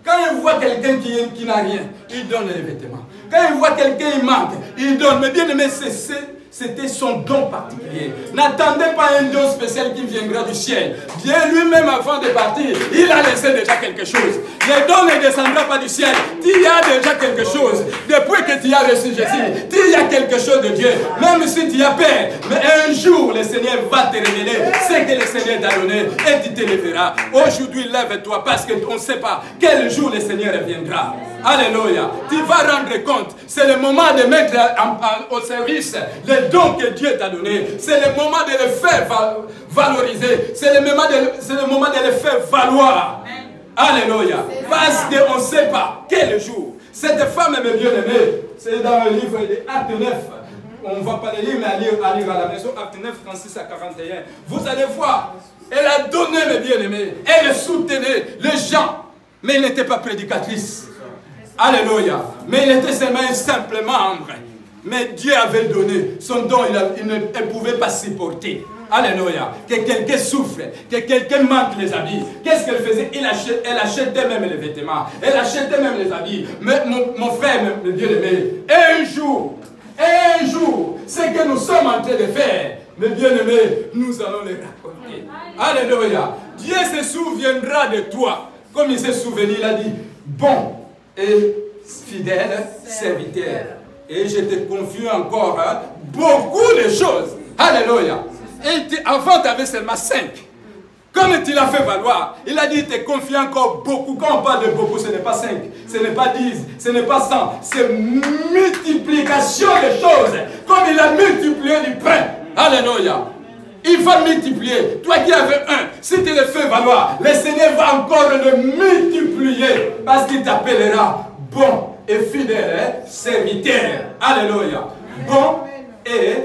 Quand il voit quelqu'un qui n'a rien, il donne les vêtements. Quand il voit quelqu'un qui manque, il donne. Mais bien aimé, c'était son don particulier. N'attendez pas un don spécial qui viendra du ciel. Dieu lui-même, avant de partir, il a laissé déjà quelque chose. Le don ne descendra pas du ciel. Tu as déjà quelque chose. Depuis que tu as reçu Jésus, tu as quelque chose de Dieu. Même si tu as peur, mais un jour, le Seigneur va te révéler ce que le Seigneur t'a donné et tu te lèveras. Aujourd'hui, lève-toi parce qu'on ne sait pas quel jour le Seigneur viendra. Alléluia. Tu vas rendre compte. C'est le moment de mettre au service les dons que Dieu t'a donnés. C'est le moment de les faire valoriser. C'est le moment de les faire valoir. Alléluia. Parce qu'on ne sait pas quel jour. Cette femme, mes bien-aimés, c'est dans le livre des Actes 9. On ne va pas les lire, mais à lire à la maison. Actes 9, 36 à 41. Vous allez voir, elle a donné, mes bien-aimés. Elle soutenait les gens. Mais elle n'était pas prédicatrice. Alléluia. Mais elle était seulement un simple membre. Mais Dieu avait donné son don. Elle ne pouvait pas supporter. Alléluia. Que quelqu'un souffre, que quelqu'un manque les habits. Qu'est-ce qu'elle faisait? Elle achetait même les vêtements. Elle achetait même les habits. Mais mon frère, le bien-aimé, un jour, ce que nous sommes en train de faire, mes bien-aimés, nous allons les raconter. Alléluia. Dieu se souviendra de toi. Comme il s'est souvenu, il a dit, bon et fidèle serviteur. Et je te confie encore beaucoup de choses. Alléluia. Et avant, tu avais seulement 5. Comme tu l'as fait valoir, il a dit, il te confie encore beaucoup. Quand on parle de beaucoup, ce n'est pas 5, ce n'est pas 10, ce n'est pas 100. C'est multiplication des choses. Comme il a multiplié du pain. Alléluia. Il va multiplier. Toi qui avais 1, si tu le fais valoir, le Seigneur va encore le multiplier. Parce qu'il t'appellera bon et fidèle serviteur. Alléluia. Bon et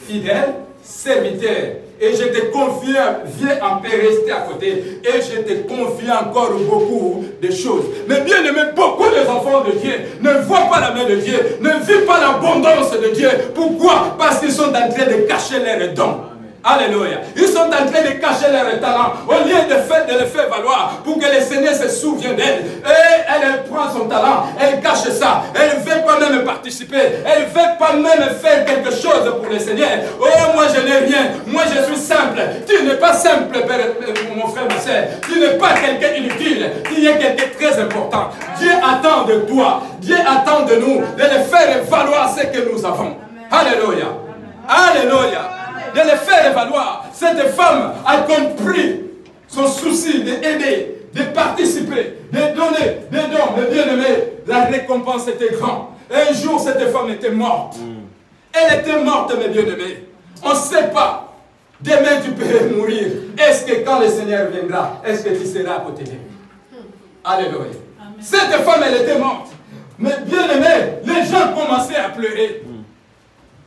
fidèle serviteur. Et je te confie, viens en paix, rester à côté. Et je te confie encore beaucoup de choses. Mais bien aimé, beaucoup des enfants de Dieu ne voient pas la main de Dieu, ne vivent pas l'abondance de Dieu. Pourquoi? Parce qu'ils sont en train de cacher leurs dons. Alléluia. Ils sont en train de cacher leurs talents. Au lieu de le faire valoir pour que le Seigneur se souvienne d'elle. Et elle prend son talent, elle cache ça. Elle ne veut pas même participer. Elle ne veut pas même faire quelque chose pour le Seigneur. Oh, moi je n'ai rien. Moi je suis simple. Tu n'es pas simple, mon frère, ma soeur. Tu n'es pas quelqu'un inutile. Tu es quelqu'un de très important. Dieu attend de toi. Dieu attend de nous de le faire valoir ce que nous avons. Alléluia. Alléluia. De le faire valoir. Cette femme a compris son souci d'aider, de participer, de donner des dons. Mais bien aimé, la récompense était grande. Un jour, cette femme était morte. Elle était morte, mes bien-aimés. On ne sait pas. Demain, tu peux mourir. Est-ce que quand le Seigneur viendra, est-ce que tu seras à côté de lui? Alléluia. Cette femme, elle était morte. Mais bien aimé, les gens commençaient à pleurer.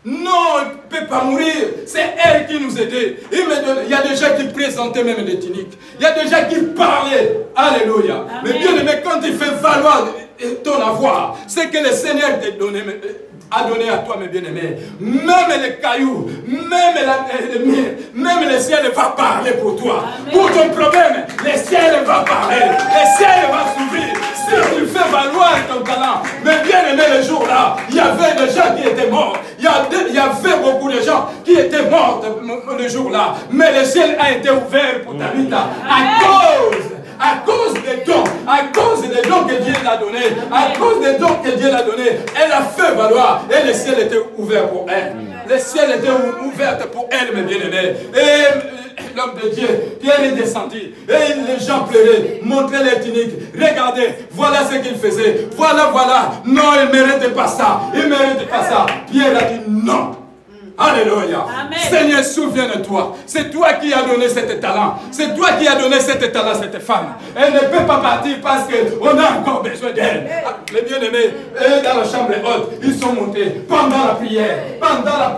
Non, elle ne peut pas mourir. C'est elle qui nous aidait. Il y a des gens qui présentaient même des tuniques. Il y a des gens qui parlaient. Alléluia. Amen. Mais bien aimé, quand tu fais valoir ton avoir, c'est que le Seigneur t'a donné, a donné à toi, mes bien-aimés. Même les cailloux, même les murs, même le ciel va parler pour toi. Amen. Pour ton problème, le ciel va parler. Le ciel va s'ouvrir. Si tu fais valoir ton talent, mais bien aimé, le jour-là, il y avait des gens qui étaient morts. Il y avait beaucoup de gens qui étaient morts le jour-là. Mais le ciel a été ouvert pour ta vie à cause des dons, que Dieu l'a donné, à cause des dons que Dieu l'a donné, elle a fait valoir et le ciel était ouvert pour elle. Le ciel était ouvert pour elle, mes bien-aimés. Et l'homme de Dieu, Pierre est descendu et les gens pleuraient, montraient les tuniques. Regardez, voilà ce qu'il faisait. Voilà. Non, il ne mérite pas ça. Il ne mérite pas ça. Pierre a dit non. Alléluia. Amen. Seigneur, souviens-toi. C'est toi qui as donné cet talent. C'est toi qui as donné cet talent à cette femme. Elle ne peut pas partir parce qu'on a encore besoin d'elle. Les bien-aimés, dans la chambre haute, ils sont montés pendant la prière. Pendant la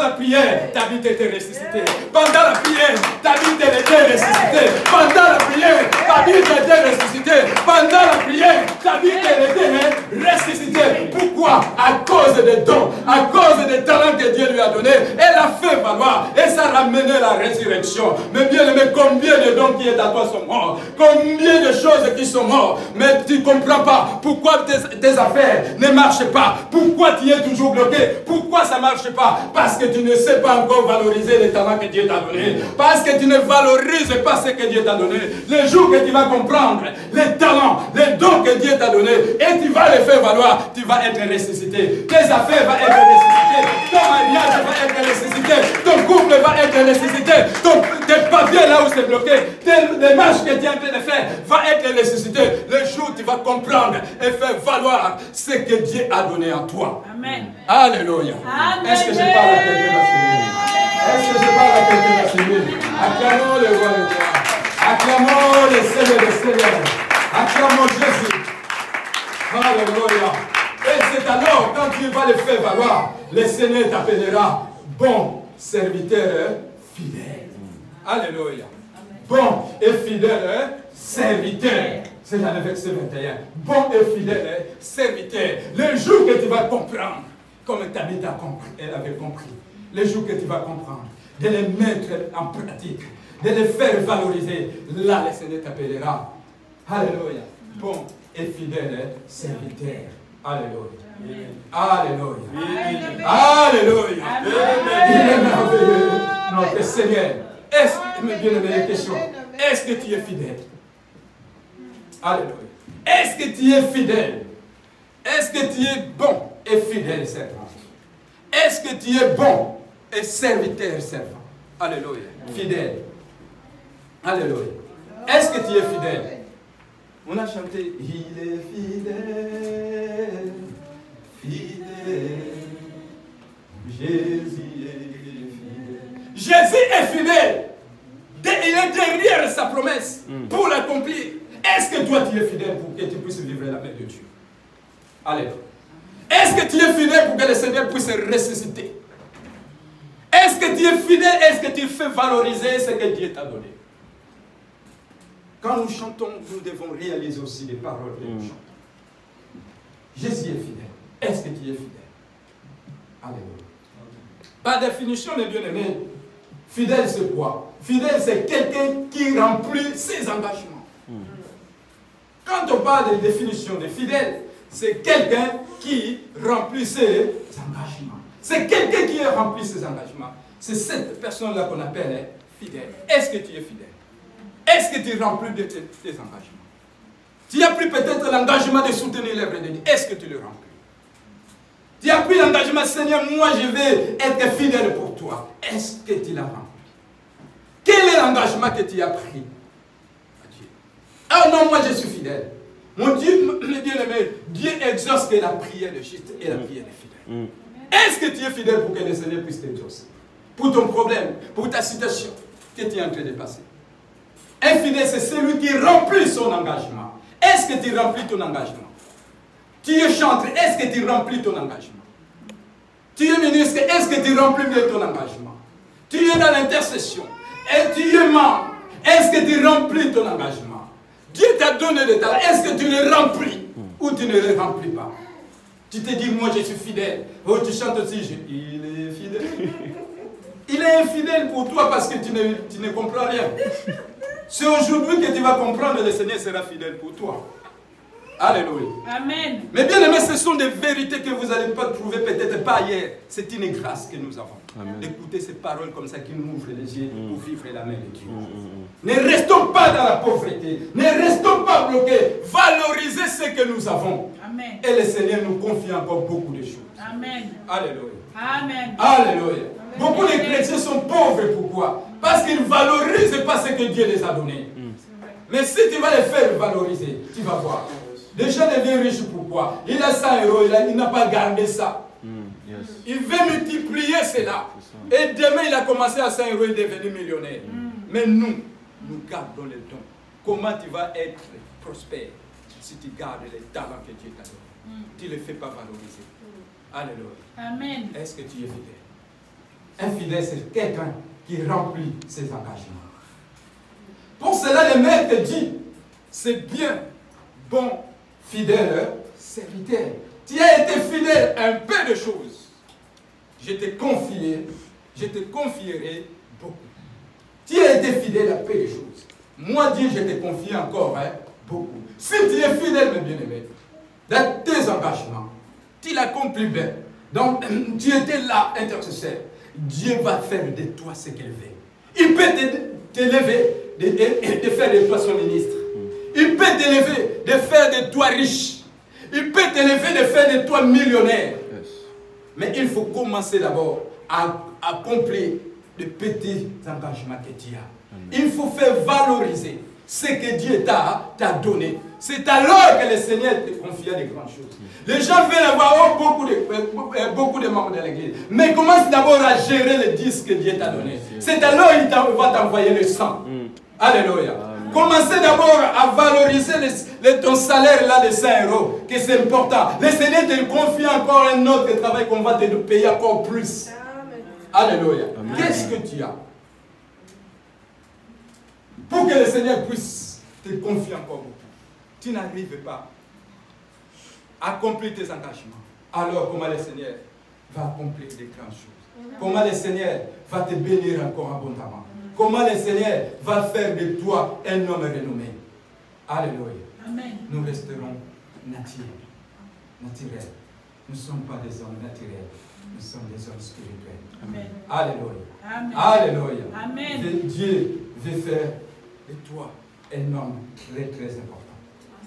prière, ta vie était ressuscitée. Pendant la prière, ta vie était ressuscitée. Pendant la prière, ta vie était ressuscitée. Pendant la prière, ta vie était ressuscitée. Pourquoi? À cause des dons, à cause des talents que Dieu lui a donné, elle a fait valoir et ça a ramené la résurrection. Mais bien aimé, combien de dons qui est à toi sont morts, combien de choses qui sont mortes, mais tu ne comprends pas pourquoi tes affaires ne marchent pas, pourquoi tu es toujours bloqué, pourquoi ça ne marche pas, parce que tu ne sais pas encore valoriser les talents que Dieu t'a donné, parce que tu ne valorises pas ce que Dieu t'a donné. Le jour que tu vas comprendre les talents, les dons que Dieu t'a donné et tu vas les faire valoir, tu vas être ressuscité, tes affaires vont être ressuscitées, ton mariage va être ressuscité, ton couple va être ressuscité, tes papiers là où c'est bloqué, tes démarches que tu es en train de faire va être ressuscité. Le jour où tu vas comprendre et faire valoir ce que Dieu a donné à toi. Amen. Alléluia. Est-ce que je parle à quelqu'un dans ce lieu? Est-ce que je parle à quelqu'un dans ce lieu? Acclamons le roi de gloire. Acclamons le Seigneur des Seigneurs. Acclamons Jésus. Alléluia. Et c'est alors, quand tu vas le faire valoir, le Seigneur t'appellera bon serviteur fidèle. Alléluia. Bon et fidèle serviteur. C'est dans le verset 21. Bon et fidèle serviteur. Le jour que tu vas comprendre, comme Tabitha a compris, elle avait compris, le jour que tu vas comprendre, de les mettre en pratique, de les faire valoriser, là le Seigneur t'appellera. Alléluia. Bon et fidèle serviteur. Alléluia. Alléluia. Alléluia. Il est merveilleux, notre Seigneur. Est-ce, bien aimé, question, est-ce que tu es fidèle? Alléluia. Est-ce que tu es fidèle? Est-ce que tu es bon et fidèle servant? Est-ce que tu es bon et serviteur servant? Alléluia. Fidèle. Alléluia. Est-ce que tu es fidèle? On a chanté « Il est fidèle, fidèle, Jésus est fidèle. » Jésus est fidèle. Il est derrière sa promesse pour l'accomplir. Est-ce que toi tu es fidèle pour que tu puisses vivre la main de Dieu? Alléluia. Est-ce que tu es fidèle pour que le Seigneur puisse ressusciter? Est-ce que tu es fidèle? Est-ce que tu fais valoriser ce que Dieu t'a donné? Quand nous chantons, nous devons réaliser aussi les paroles que nous chantons. Jésus est fidèle. Est-ce que tu es fidèle? Alléluia. Par définition, mes bien-aimés, fidèle c'est quoi? Fidèle c'est quelqu'un qui remplit ses engagements. Quand on parle de définition de fidèle, c'est quelqu'un qui remplit ses engagements. C'est quelqu'un qui a rempli ses engagements. C'est cette personne-là qu'on appelle fidèle. Est-ce que tu es fidèle? Est-ce que tu remplis tes engagements? Tu as pris peut-être l'engagement de soutenir l'œuvre de Dieu. Est-ce que tu le remplis? Tu as pris l'engagement, Seigneur, moi je vais être fidèle pour toi. Est-ce que tu l'as rempli? Quel est l'engagement que tu as pris à Dieu? Ah non, moi je suis fidèle. Mon Dieu, mes bien-aimés, Dieu exauce que la prière de juste et la prière des fidèles. Est-ce que tu es fidèle pour que le Seigneur puisse t'exaucer? Pour ton problème, pour ta situation que tu es en train de passer. Un fidèle, c'est celui qui remplit son engagement. Est-ce que tu remplis ton engagement? Tu es chanteur, est-ce que tu remplis ton engagement? Tu es ministre, est-ce que tu remplis bien ton engagement? Tu es dans l'intercession, et tu es membre, est-ce que tu remplis ton engagement? Dieu t'a donné des talents, est-ce que tu les remplis ou tu ne les remplis pas? Tu te dis, moi je suis fidèle. Oh, tu chantes aussi, il est fidèle. Il est infidèle pour toi parce que tu ne comprends rien. C'est aujourd'hui que tu vas comprendre que le Seigneur sera fidèle pour toi. Alléluia. Amen. Mais bien aimé, ce sont des vérités que vous n'allez pas trouver peut-être pas ailleurs. C'est une grâce que nous avons. D'écouter ces paroles comme ça qui nous ouvrent les yeux pour vivre la main de Dieu. Ne restons pas dans la pauvreté. Ne restons pas bloqués. Valorisez ce que nous avons. Amen. Et le Seigneur nous confie encore beaucoup de choses. Amen. Alléluia. Amen. Alléluia. Beaucoup de chrétiens sont pauvres. Pourquoi? Parce qu'ils ne valorisent pas ce que Dieu les a donné. Mais si tu vas les faire valoriser, tu vas voir. Les gens deviennent riches, pourquoi? Il a 100 €, il n'a pas gardé ça. Il veut multiplier cela. Et demain, il a commencé à 100 €, il est devenu millionnaire. Mais nous gardons les dons. Comment tu vas être prospère si tu gardes les talents que Dieu t'a donnés? Tu ne les fais pas valoriser. Alléluia. Amen. Est-ce que tu es fidèle? Un fidèle, c'est quelqu'un qui remplit ses engagements. Pour cela, le maître dit, c'est bien, bon, fidèle, serviteur. Tu as été fidèle à un peu de choses. Je te confierai beaucoup. Tu as été fidèle à peu de choses. Moi, Dieu, je te confie encore beaucoup. Si tu es fidèle, mes bien-aimés, dans tes engagements, tu l'accomplis bien. Donc, tu étais là, intercesseur. Dieu va faire de toi ce qu'il veut. Il peut t'élever, de faire de toi son ministre. Il peut t'élever, de faire de toi riche. Il peut t'élever, de faire de toi millionnaire. Mais il faut commencer d'abord à accomplir de petits engagements que tu as. Il faut faire valoriser ce que Dieu t'a donné. C'est alors que le Seigneur te confie des grandes choses. Les gens veulent avoir beaucoup de membres de l'église. Mais commence d'abord à gérer les 10 que Dieu t'a donné. C'est alors qu'il va t'envoyer le sang. Alléluia. Commencez d'abord à valoriser ton salaire là de 5 euros, que c'est important. Le Seigneur te confie encore un autre travail qu'on va te payer encore plus. Alléluia. Qu'est-ce que tu as? Pour que le Seigneur puisse te confier encore beaucoup. Tu n'arrives pas à accomplir tes engagements. Alors comment le Seigneur va accomplir des grandes choses? Comment le Seigneur va te bénir encore abondamment? Comment le Seigneur va faire de toi un homme renommé? Alléluia. Amen. Nous resterons naturels. Nous ne sommes pas des hommes naturels. Nous sommes des hommes spirituels. Amen. Alléluia. Amen. Alléluia. Amen. Dieu veut faire de toi un homme très très important.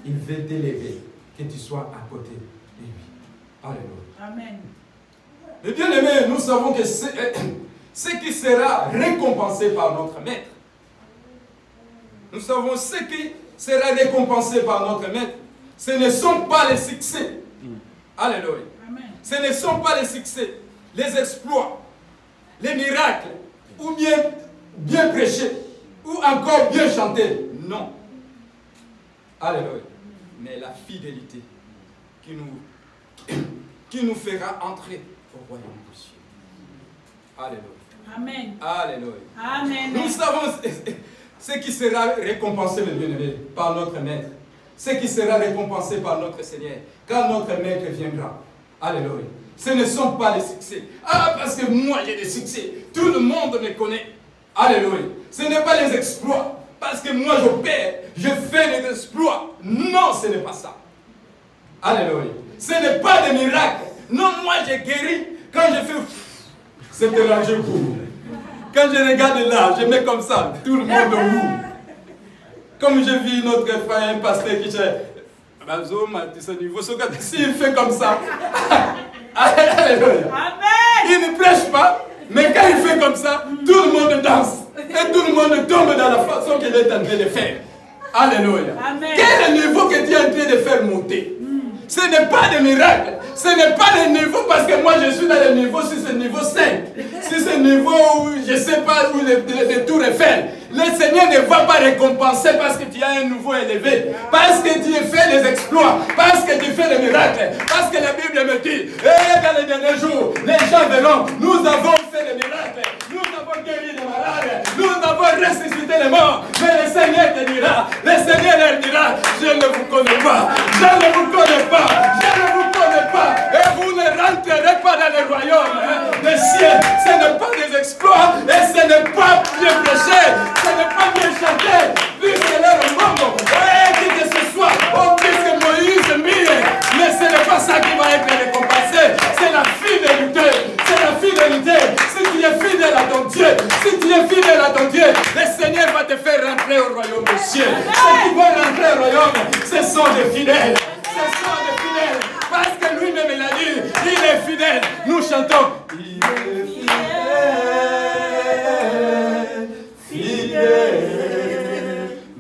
Il veut t'élever, que tu sois à côté de lui. Alléluia. Amen. Mais bien aimé, nous savons que ce qui sera récompensé par notre maître. Nous savons ce qui sera récompensé par notre maître. Ce ne sont pas les succès. Alléluia. Amen. Ce ne sont pas les succès, les exploits, les miracles, ou bien prêcher, ou encore bien chanter. Non. Alléluia. Mais la fidélité qui nous fera entrer au royaume des cieux. Alléluia. Amen. Alléluia. Amen. Nous savons ce qui sera récompensé, mes bien-aimés, par notre maître. Ce qui sera récompensé par notre Seigneur, quand notre maître viendra. Alléluia. Ce ne sont pas les succès. Ah, parce que moi j'ai des succès. Tout le monde me connaît. Alléluia. Ce n'est pas les exploits. Parce que moi j'opère, je fais des exploits. Non, ce n'est pas ça. Alléluia. Ce n'est pas des miracles. Non, moi j'ai guéri. Quand je fais... C'était là, je cours. Quand je regarde là, je mets comme ça. Tout le monde roule. Comme je vis notre frère, un pasteur qui dit, s'il fait comme ça, alléluia. Il ne prêche pas, mais quand il fait comme ça, tout le monde danse. Et tout le monde tombe dans la façon qu'il est en train de faire. Alléluia. Quel est le niveau que tu es en train de faire monter? Ce n'est pas des miracles. Ce n'est pas le niveau parce que moi je suis dans le niveau, si c'est le niveau 5. Si c'est le niveau où je ne sais pas où les tours Eiffel. Le Seigneur ne va pas récompenser parce que tu as un niveau élevé. Parce que tu fais des exploits. Parce que tu fais des miracles. Parce que la Bible me dit, dans les derniers jours, les gens verront, nous avons fait des miracles. Nous avons guéri les malades. Nous avons ressuscité les morts. Mais le Seigneur te dira, le Seigneur leur dira, je ne vous connais pas. Je ne vous connais pas. Je ne vous connais pas. Et vous ne rentrerez pas dans le royaume des cieux. Ce n'est pas des exploits. Et ce n'est pas bien prêché. Ce n'est pas bien chanté. Puisque leur monde, qui que ce soit, puisque Moïse mire. Mais ce n'est pas ça qui va être récompensé. C'est la fidélité. C'est la fidélité. Si tu es fidèle à ton Dieu, si tu es fidèle à ton Dieu, le Seigneur va te faire rentrer au royaume des cieux. Ceux qui vont rentrer au royaume, ce sont des fidèles. Ce sont des fidèles. Parce que lui-même il a dit, il est fidèle. Nous chantons, il est fidèle, fidèle.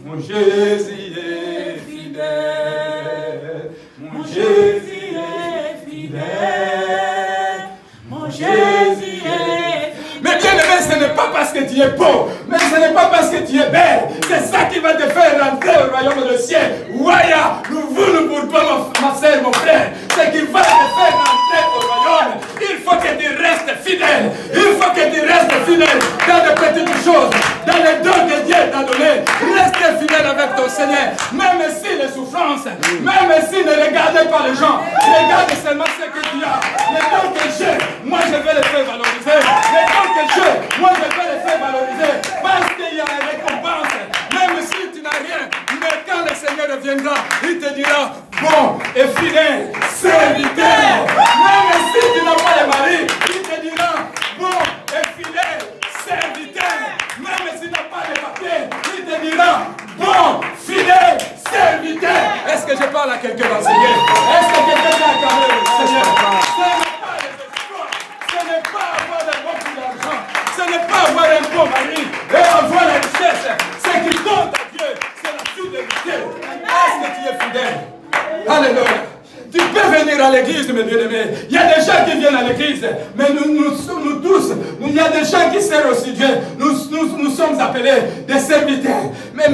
Mon Jésus est fidèle. Mon Jésus est fidèle. Mon Jésus est fidèle. Mais bien aimé, ce n'est pas parce que tu es beau, mais ce n'est pas parce que tu es belle. C'est ça qui va te faire rentrer au royaume du ciel. Waya, nous voulons pour toi, ma soeur, mon frère. Ce qui va te faire rentrer au royaume, il faut que tu restes fidèle. Il faut que tu restes fidèle dans les petites choses, dans les dons que Dieu t'a donné. Reste fidèle avec ton Seigneur. Même si les souffrances, même si ne regardez pas les gens, regarde seulement ce que tu as. Les dons que j'ai, moi je vais les faire valoriser. Les dons que j'ai, moi je vais les faire valoriser. Parce qu'il y a une récompense. Même si tu n'as rien, mais quand le Seigneur reviendra, il te dira, bon et fidèle serviteur. l'église, mes bien-aimés. Il y a des gens qui viennent à l'église, mais nous tous, il y a des gens qui servent aussi Dieu. Nous sommes appelés des serviteurs. Mais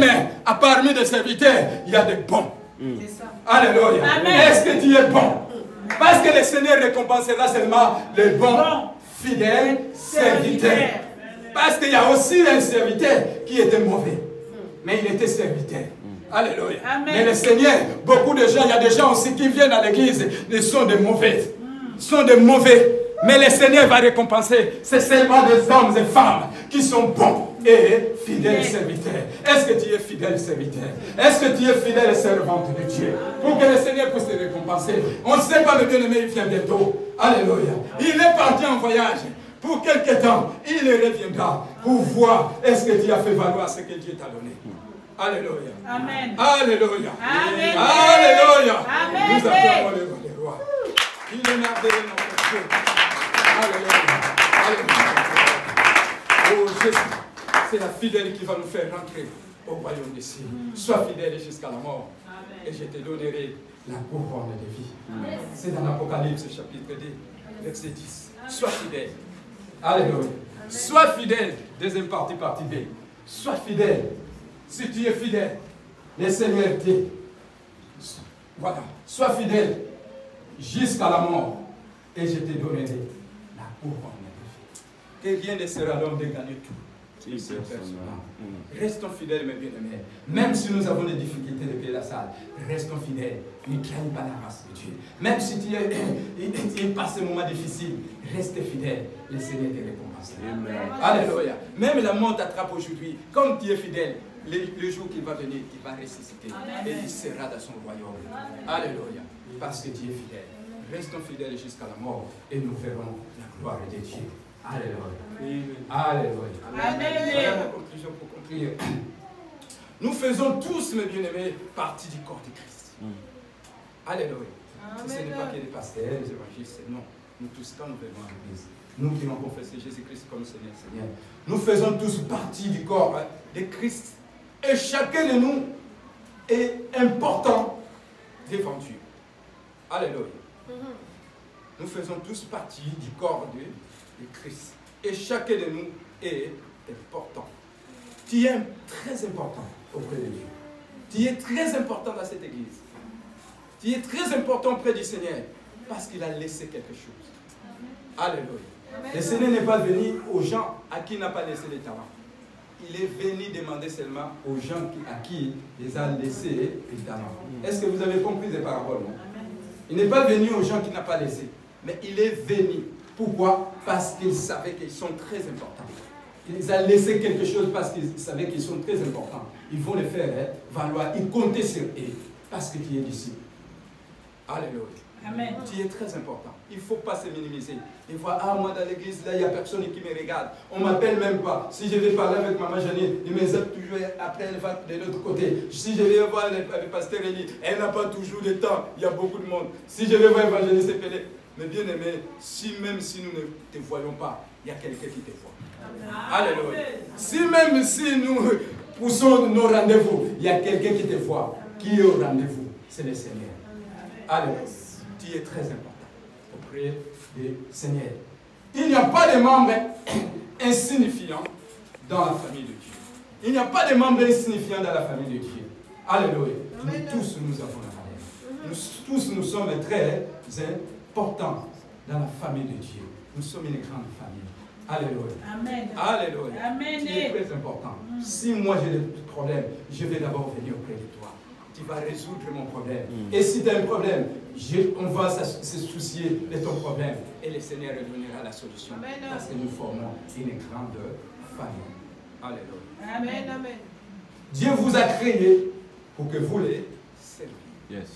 parmi des serviteurs, il y a des bons. C'est ça. Alléluia. Est-ce que tu es bon? Parce que le Seigneur récompensera seulement les bons, fidèles serviteurs. Parce qu'il y a aussi un serviteur qui était mauvais, mais il était serviteur. Alléluia. Mais le Seigneur, beaucoup de gens, il y a des gens aussi qui viennent à l'église, ils sont des mauvais. Sont des mauvais. Mais le Seigneur va récompenser. C'est seulement des hommes et femmes qui sont bons et fidèles serviteurs. Est-ce que tu es fidèle serviteur? Est-ce que tu es fidèle servante de Dieu? Pour que le Seigneur puisse te récompenser. On ne sait pas, le bien-aimé, il vient bientôt. Alléluia. Il est parti en voyage. Pour quelque temps, il reviendra pour voir est-ce que tu as fait valoir ce que Dieu t'a donné. Alléluia. Amen. Alléluia. Amen. Alléluia. Amen. Nous acclamons le roi des rois. Il est merveilleux notre Dieu. Alléluia. Alléluia. Oh Jésus, c'est la fidèle qui va nous faire rentrer au royaume des cieux. Sois fidèle jusqu'à la mort. Et je te donnerai la couronne de vie. C'est dans l'Apocalypse chapitre 2, verset 10. Sois fidèle. Alléluia. Sois fidèle. Deuxième partie, partie B. Sois fidèle. Si tu es fidèle, le Seigneur dit, voilà, sois fidèle jusqu'à la mort et je te donnerai la couronne de vie. Que rien ne sera l'homme de gagner tout. Restons fidèles, mes bien-aimés. Même si nous avons des difficultés de payer la salle, restons fidèles. Ne craignez pas la race de Dieu. Même si tu es passé un moment difficile, reste fidèle. Le Seigneur te récompensera. Alléluia. Même la mort t'attrape aujourd'hui. Comme tu es fidèle, le jour qu'il va venir, il va ressusciter. Et il sera dans son royaume. Alléluia. Parce que tu es fidèle. Restons fidèles jusqu'à la mort et nous verrons la gloire de Dieu. Alléluia. Alléluia. Amen. La conclusion pour conclure. Nous faisons tous, mes bien-aimés, partie du corps de Christ. Alléluia. Ce n'est pas que les pasteurs, les évangélistes, non. Nous tous, quand nous venons à l'église, nous qui avons confessé Jésus-Christ comme Seigneur, nous faisons tous partie du corps de Christ. Et chacun de nous est important devant Dieu. Alléluia. Nous faisons tous partie du corps de Christ. Et chacun de nous est important. Tu es très important auprès de Dieu. Tu es très important dans cette église. Tu es très important auprès du Seigneur parce qu'il a laissé quelque chose. Alléluia. Le Seigneur n'est pas venu aux gens à qui il n'a pas laissé les talents. Il est venu demander seulement aux gens à qui il a laissé les talents. Est-ce que vous avez compris ces paraboles? Il n'est pas venu aux gens qui n'ont pas laissé. Mais il est venu. Pourquoi? Parce qu'il savait qu'ils sont très importants. Il a laissé quelque chose parce qu'il savait qu'ils sont très importants. Ils vont le faire valoir. Ils comptaient sur eux parce que tu es disciple. Alléluia. Amen. Tu es très important. Il ne faut pas se minimiser. Des fois, ah, moi dans l'église, là, il n'y a personne qui me regarde. On ne m'appelle même pas. Si je vais parler avec maman Janine, il me zappe toujours, après elle va de l'autre côté. Si je vais voir le pasteur Elie, elle n'a pas toujours de temps. Il y a beaucoup de monde. Si je vais voir l'évangéliste Pélé, mais bien aimé, même si nous ne te voyons pas, il y a quelqu'un qui te voit. Alléluia. Même si nous poussons nos rendez-vous, il y a quelqu'un qui te voit. Qui est au rendez-vous? C'est le Seigneur. Alléluia. Tu es très important auprès du Seigneur. Il n'y a pas de membres insignifiants dans la famille de Dieu. Il n'y a pas de membres insignifiants dans la famille de Dieu. Alléluia. Nous tous, nous avons la valeur. Nous tous, nous sommes très importants dans la famille de Dieu. Nous sommes une grande famille. Alléluia. Amen. Alléluia. Amen. Tu es très important. Si moi j'ai des problèmes, je vais d'abord venir auprès de toi. Tu vas résoudre mon problème. Et si tu as un problème, on va se soucier de ton problème. Et le Seigneur donnera la solution. Amen. Parce que nous formons une grande famille. Alléluia. Amen. Amen. Dieu vous a créé pour que vous les serviez. Yes.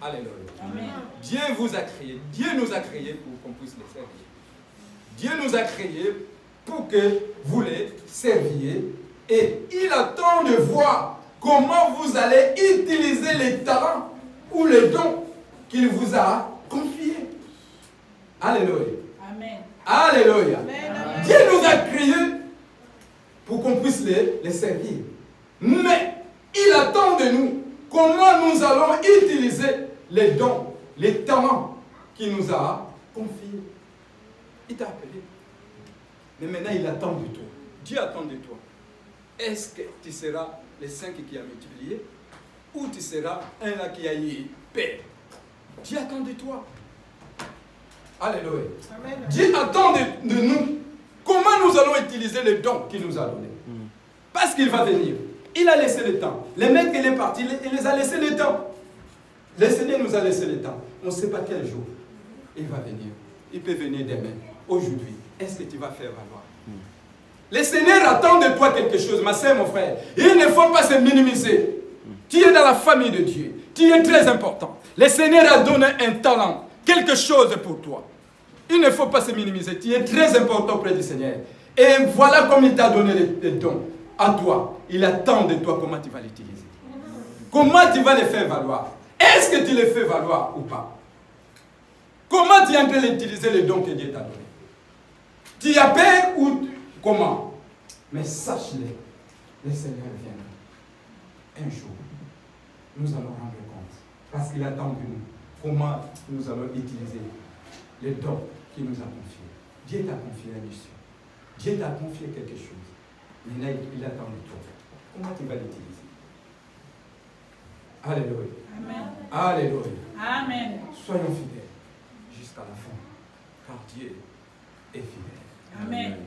Alléluia. Amen. Dieu vous a créé. Dieu nous a créés pour qu'on puisse les servir. Dieu nous a créés pour que vous les serviez. Et il attend de voir comment vous allez utiliser les talents ou les dons qu'il vous a confiés. Alléluia. Amen. Alléluia. Amen. Dieu nous a créés pour qu'on puisse les servir. Mais il attend de nous comment nous allons utiliser les dons, les talents qui nous a confié. Il t'a appelé. Mais maintenant, il attend de toi. Dieu attend de toi. Est-ce que tu seras le 5 qui a multiplié ou tu seras un là qui a eu paix? Dieu attend de toi. Alléluia. Amen. Dieu attend de nous. Comment nous allons utiliser les dons qu'il nous a donnés? Parce qu'il va venir. Il a laissé le temps. Les mecs, il est parti, il les a laissé le temps. Le Seigneur nous a laissé le temps. On ne sait pas quel jour il va venir. Il peut venir demain. Aujourd'hui, est-ce que tu vas faire valoir? Le Seigneur attend de toi quelque chose, ma soeur, mon frère. Il ne faut pas se minimiser. Tu es dans la famille de Dieu. Tu es très important. Le Seigneur a donné un talent, quelque chose pour toi. Il ne faut pas se minimiser. Tu es très important auprès du Seigneur. Et voilà comme il t'a donné les dons à toi. Il attend de toi comment tu vas l'utiliser. Comment tu vas les faire valoir? Est-ce que tu les fais valoir ou pas? Comment tu es en train d'utiliser les dons que Dieu t'a donnés? Tu as peur ou comment? Mais sache-le, le Seigneur viendra. Un jour, nous allons rendre compte. Parce qu'il attend de nous. Comment nous allons utiliser les dons qu'il nous a confiés. Dieu t'a confié la mission. Dieu t'a confié quelque chose. Maintenant, il attend de toi. Comment tu vas l'utiliser? Alléluia. Amen. Alléluia. Amen. Soyons fidèles jusqu'à la fin. Car Dieu est fidèle. Amen.